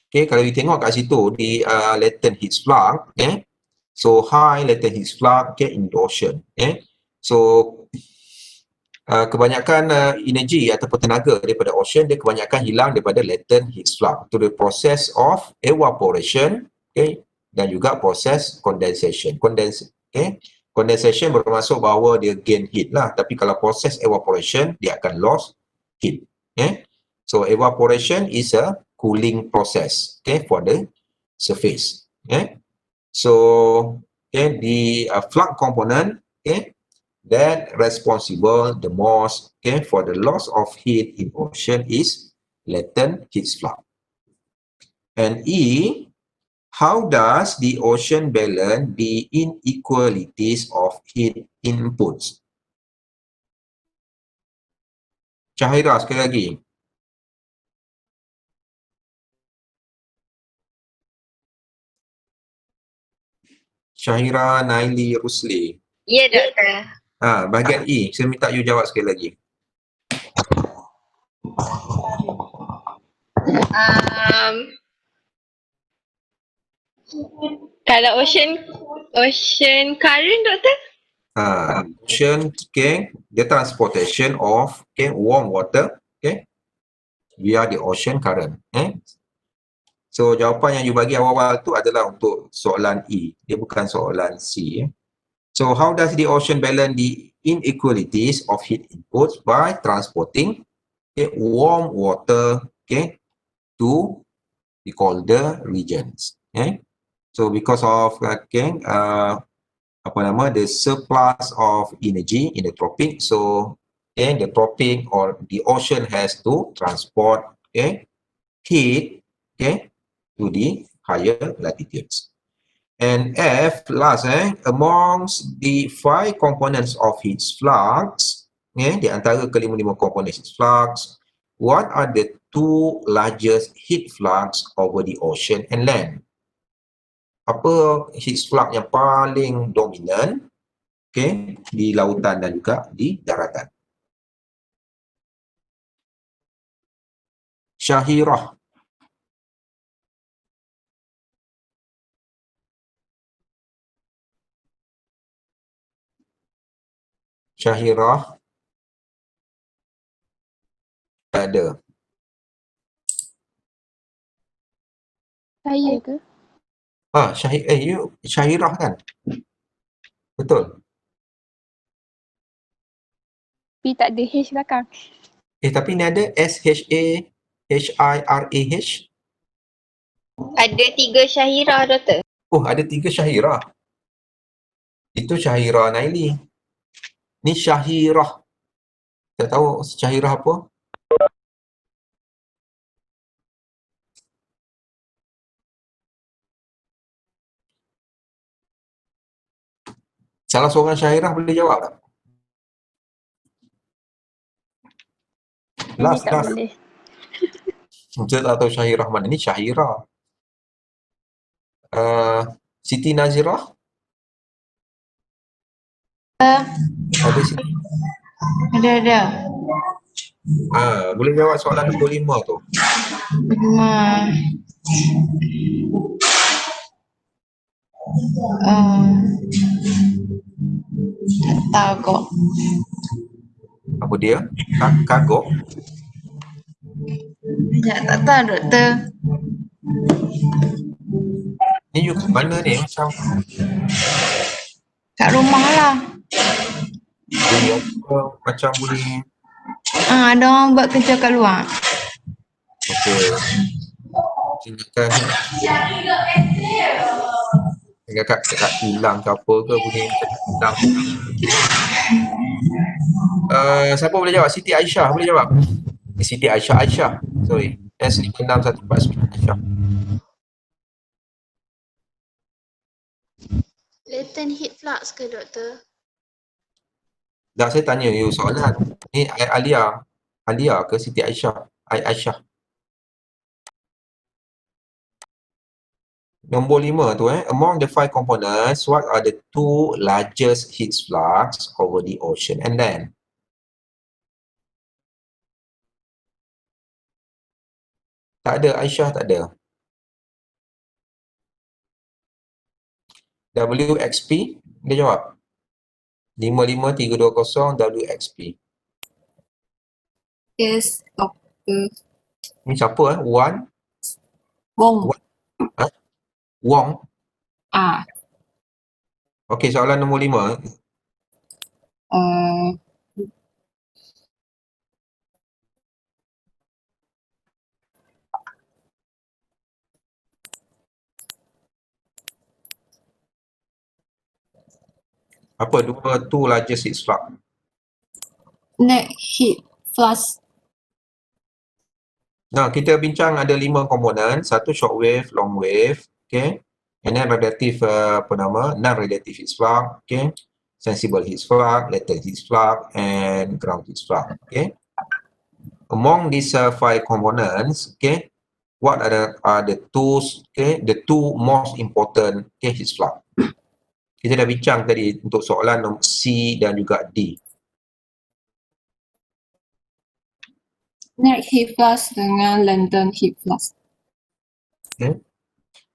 Okay, kalau you tengok kat situ di latent heat flux, okay, so high latent heat flux, okay, in the ocean, okay, so kebanyakan energy ataupun tenaga daripada ocean dia kebanyakan hilang daripada latent heat flux to the process of evaporation, okay, dan juga proses condensation. Okay. Condensation bermaksud bahawa dia gain heat lah, tapi kalau proses evaporation dia akan lost heat. Okay. So evaporation is a cooling process, okay, for the surface. Okay. So okay, the flux component, okay, that responsible the most, okay, for the loss of heat in ocean is latent heat flux. And E, how does the ocean balance the inequalities of heat inputs? Syahira sekali lagi. Syahira Naili Rusli. Ya, Doktor. Bahagian E, saya minta you jawab sekali lagi. Kalau ocean current, Doktor? Ocean, okay, the transportation of, okay, warm water, okay, via the ocean current. Okay. So jawapan yang you bagi awal-awal tu adalah untuk soalan E, dia bukan soalan C. So how does the ocean balance the inequalities of heat inputs? By transporting, okay, warm water, okay, to the colder regions. Okay. So because of, okay, the surplus of energy in the tropic, so okay, the tropic or the ocean has to transport, okay, heat, okay, to the higher latitudes. And F last, amongst the 5 components of heat flux, di antara kelima-lima komponen heat flux, what are the 2 largest heat flux over the ocean and land? Apa heat flux yang paling dominan, okay, di lautan dan juga di daratan? Syahirah. Syahirah. Tak ada. Saya ke? Syahirah kan? Betul. Tapi tak ada H belakang. Tapi ni ada SHAHIRAH. Ada 3 Syahira, Doktor. Oh, ada 3 Syahirah. Itu Syahira Naili. Ni Syahirah. Tak tahu Syahirah apa? Salah seorang Syahirah boleh jawab tak? Last. Boleh. Saya tak tahu Syahirah mana. Ni Syahirah. Siti Nazirah? Ada Siti? Ada. Boleh jawab soalan 25 tu. Tak tahu kok. Apa dia? Kagok? Tak tahu, Doktor. Ni you kat mana ni? Kat rumah lah. Macam boleh. Ada orang buat kerja kat luar. Okey. Tinggal kat hilang ke apa ke boleh hilang. Siapa boleh jawab? Siti Aisyah boleh jawab? Siti Aisyah. Sorry. S5614 Siti Aisyah. Latent heat flux ke doktor? Dah saya tanya you soalan. Ni Alia. Alia ke Siti Aisyah? Aisyah. Nombor 5 tu among the 5 components, what are the 2 largest heat flux over the ocean and land? Tak ada, Aisyah tak ada. WXP, dia jawab. 55320 WXP. Yes, doktor. Ni siapa Wan? Wong. Ha? Wong? Ah. Okey, soalan nombor 5. Apa two largest heat flux? Net heat flux. Nah, kita bincang ada 5 komponen, satu short wave, long wave, okay, and then relative non-relative heat flux, okay, sensible heat flux, latent heat flux, and ground heat flux, okay. Among these 5 components, okay, what are the two most important heat flux? Kita dah bincang tadi untuk soalan nombor C dan juga D. Net heat flux dengan latent heat flux. Okay.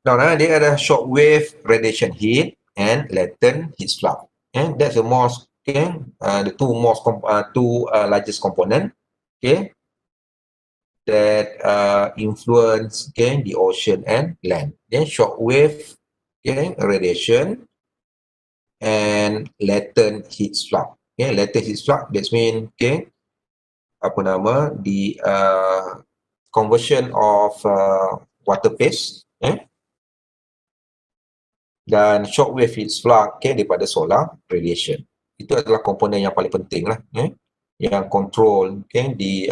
Now, dia ada short wave radiation heat and latent heat flux. Okay. That's the most, okay, the two largest component, okay, that influence, okay, the ocean and land. Then short wave, okay, radiation and latent heat flux. Okay, latent heat flux, that means, okay, the conversion of water phase, dan short wave heat flux, okay, daripada solar radiation. Itu adalah komponen yang paling penting lah, yang control, okay, the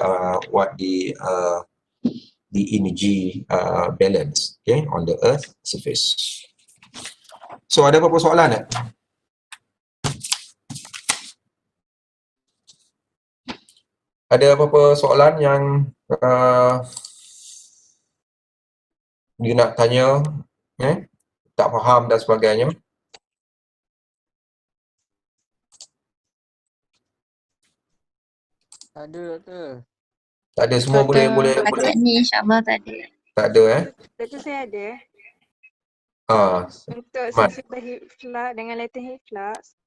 energy balance, okay, on the earth surface. So ada apa-apa soalan tak? Ada apa-apa soalan yang you nak tanya, tak faham dan sebagainya? Tak ada doktor. Tak ada, semua boleh. Pakat ni insyaAllah tak ada. Tak ada Doktor saya ada. Untuk Mat. sensible heat flux dengan latent heat flux,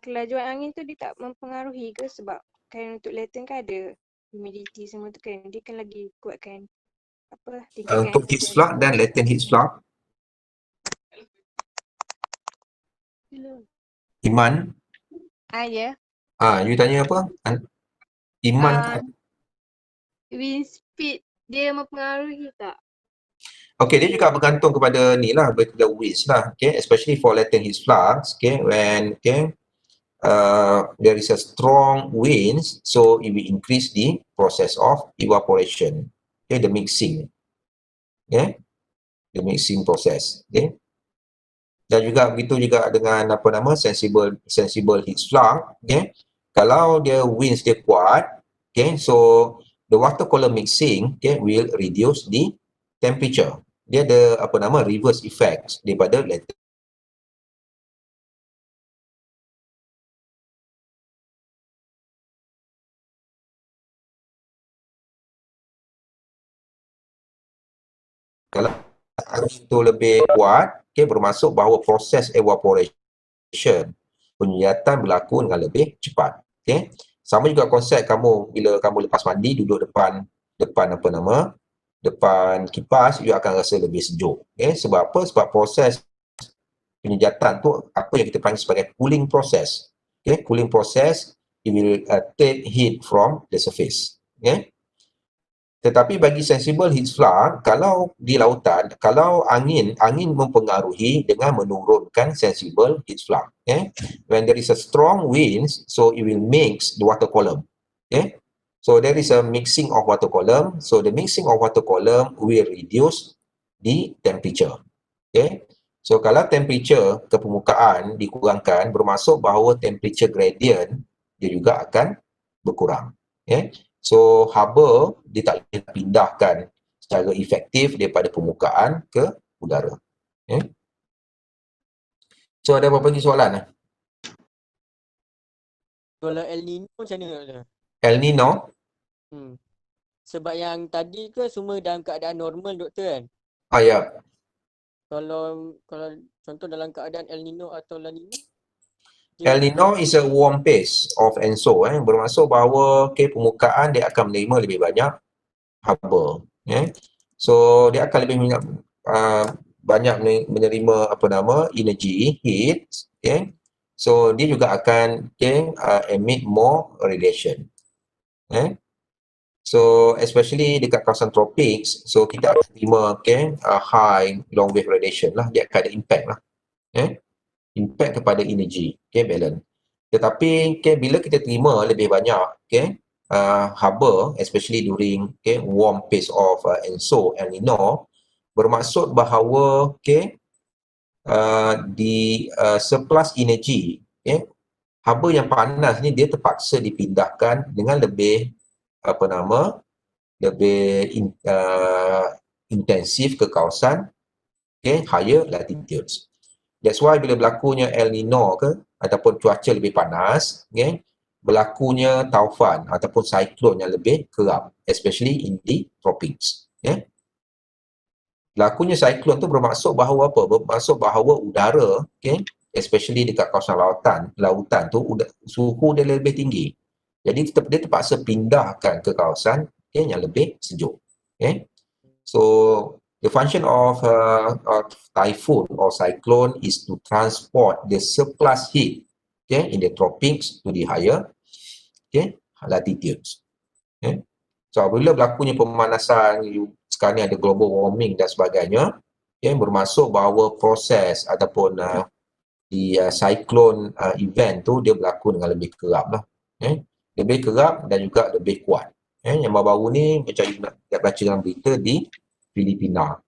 kelajuan angin tu dia tak mempengaruhi ke? Sebab kan untuk latent kan ada humidity semua tu kan, dia kan lagi kuatkan tingkatkan Untuk heat flux dan latent heat flux, Iman, ya. you tanya apa? Iman, Wind speed dia mempengaruhi tak? okay, dia juga bergantung kepada ni lah, the winds lah, okay, especially for latent heat flux, okay, when, okay, there is a strong winds, so it will increase the process of evaporation, okay, the mixing, okay, the mixing process, okay. Dan juga begitu juga dengan sensible heat flux, okay. Kalau dia winds dia kuat, okay, so the water column mixing, okay, will reduce the temperature. Dia ada reverse effects daripada latent. Kalau itu lebih kuat, okay, bermaksud bahawa proses evaporation, penyuyatan berlaku dengan lebih cepat. Okay. Sama juga konsep kamu bila kamu lepas mandi duduk depan kipas, you akan rasa lebih sejuk. Okay. Sebab apa? Sebab proses penyujatan tu apa yang kita panggil sebagai cooling process. Okay. Cooling process, it will take heat from the surface. Okay. Tetapi bagi sensible heat flux, kalau di lautan, kalau angin mempengaruhi dengan menurunkan sensible heat flux. When there is a strong winds, so it will mix the water column. So there is a mixing of water column. So the mixing of water column will reduce the temperature. So kalau temperature ke permukaan dikurangkan, bermaksud bahawa temperature gradient dia juga akan berkurang. So haba dia tak boleh pindahkan secara efektif daripada permukaan ke udara. So ada berapa lagi soalan? Kalau El Nino macam mana Doktor? El Nino? Sebab yang tadi ke semua dalam keadaan normal Doktor kan? Ya. Kalau contoh dalam keadaan El Nino atau La Nina? El Nino is a warm phase of ENSO. Bermaksud bahawa permukaan dia akan menerima lebih banyak haba. So dia akan lebih banyak menerima energy, heat. So dia juga akan emit more radiation. So especially dekat kawasan tropics, so kita akan terima high long wave radiation lah. Dia akan ada impact lah. Impact kepada energy, balance. Tetapi bila kita terima lebih banyak haba, especially during warm phase of ENSO, El Nino, bermaksud bahawa di surplus energy, haba yang panas ni dia terpaksa dipindahkan dengan lebih intensif ke kawasan higher latitudes. That's why bila berlakunya El Nino ataupun cuaca lebih panas, berlakunya taufan ataupun siklon yang lebih kerap, especially in the tropics. Berlakunya siklon tu bermaksud bahawa apa? Bermaksud bahawa udara, especially dekat kawasan lautan tu suhu dia lebih tinggi. Jadi dia terpaksa pindahkan ke kawasan yang lebih sejuk. So the function of typhoon or cyclone is to transport the surplus heat in the tropics to the higher latitudes. So apabila berlakunya pemanasan, sekarang ni ada global warming dan sebagainya, bermaksud bahawa proses ataupun di cyclone event tu dia berlaku dengan lebih kerap lah. Lebih kerap dan juga lebih kuat. Yang baru-baru ni macam nak baca dalam berita di Filipina.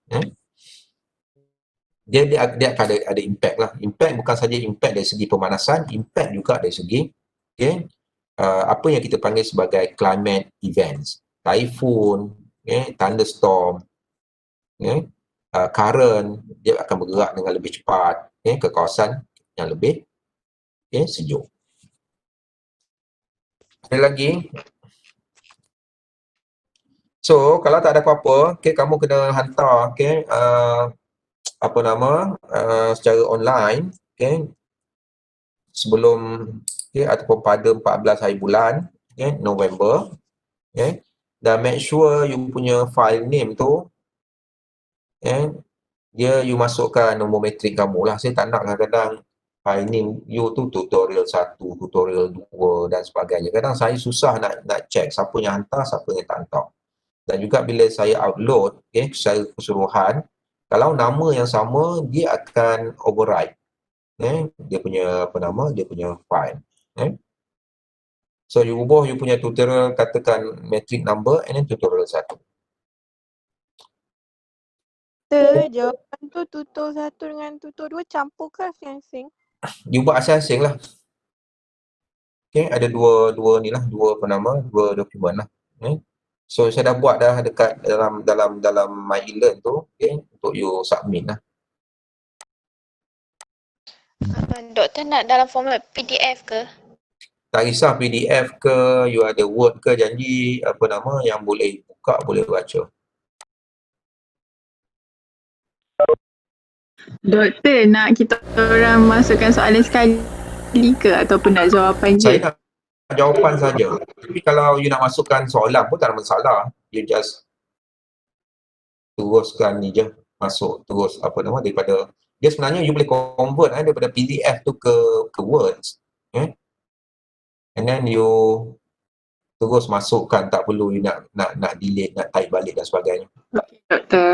Dia akan ada impact lah. Impact bukan saja impact dari segi pemanasan, impact juga dari segi apa yang kita panggil sebagai climate events. Typhoon, thunderstorm, current, dia akan bergerak dengan lebih cepat ke kawasan yang lebih sejuk. Ada lagi? So, kalau tak ada apa-apa, kamu kena hantar secara online sebelum ataupun pada 14 hari bulan November, dan make sure you punya file name tu you masukkan nombor matrik kamu lah. Saya tak nak kadang-kadang file name you tu tutorial 1, tutorial 2 dan sebagainya. Kadang saya susah nak check siapa yang hantar, siapa yang tak hantar. Dan juga bila saya upload secara keseluruhan, kalau nama yang sama dia akan override dia punya dia punya file. So you ubah you punya tutorial, katakan metric number and then tutorial 1. Jawapan tu tutor 1 dengan tutor 2 campur ke asing-asing? You buat asing-asing lah. Ada dua ni lah, dua dokumen lah. So saya dah buat dah dekat dalam my e-learn tu, untuk you submit lah. Doktor nak dalam format PDF ke? Tak kisah PDF ke, you ada Word ke, janji yang boleh buka, boleh baca. Doktor, nak kita orang masukkan soalan sekali ke ataupun nak jawapan je? Saya nak jawapan saja. Tapi kalau you nak masukkan soalan pun tak ada masalah. You just teruskan ni je. Masuk terus daripada dia sebenarnya you boleh convert daripada PDF tu ke words. And then you terus masukkan, tak perlu you nak delete, nak type balik dan sebagainya. Doktor.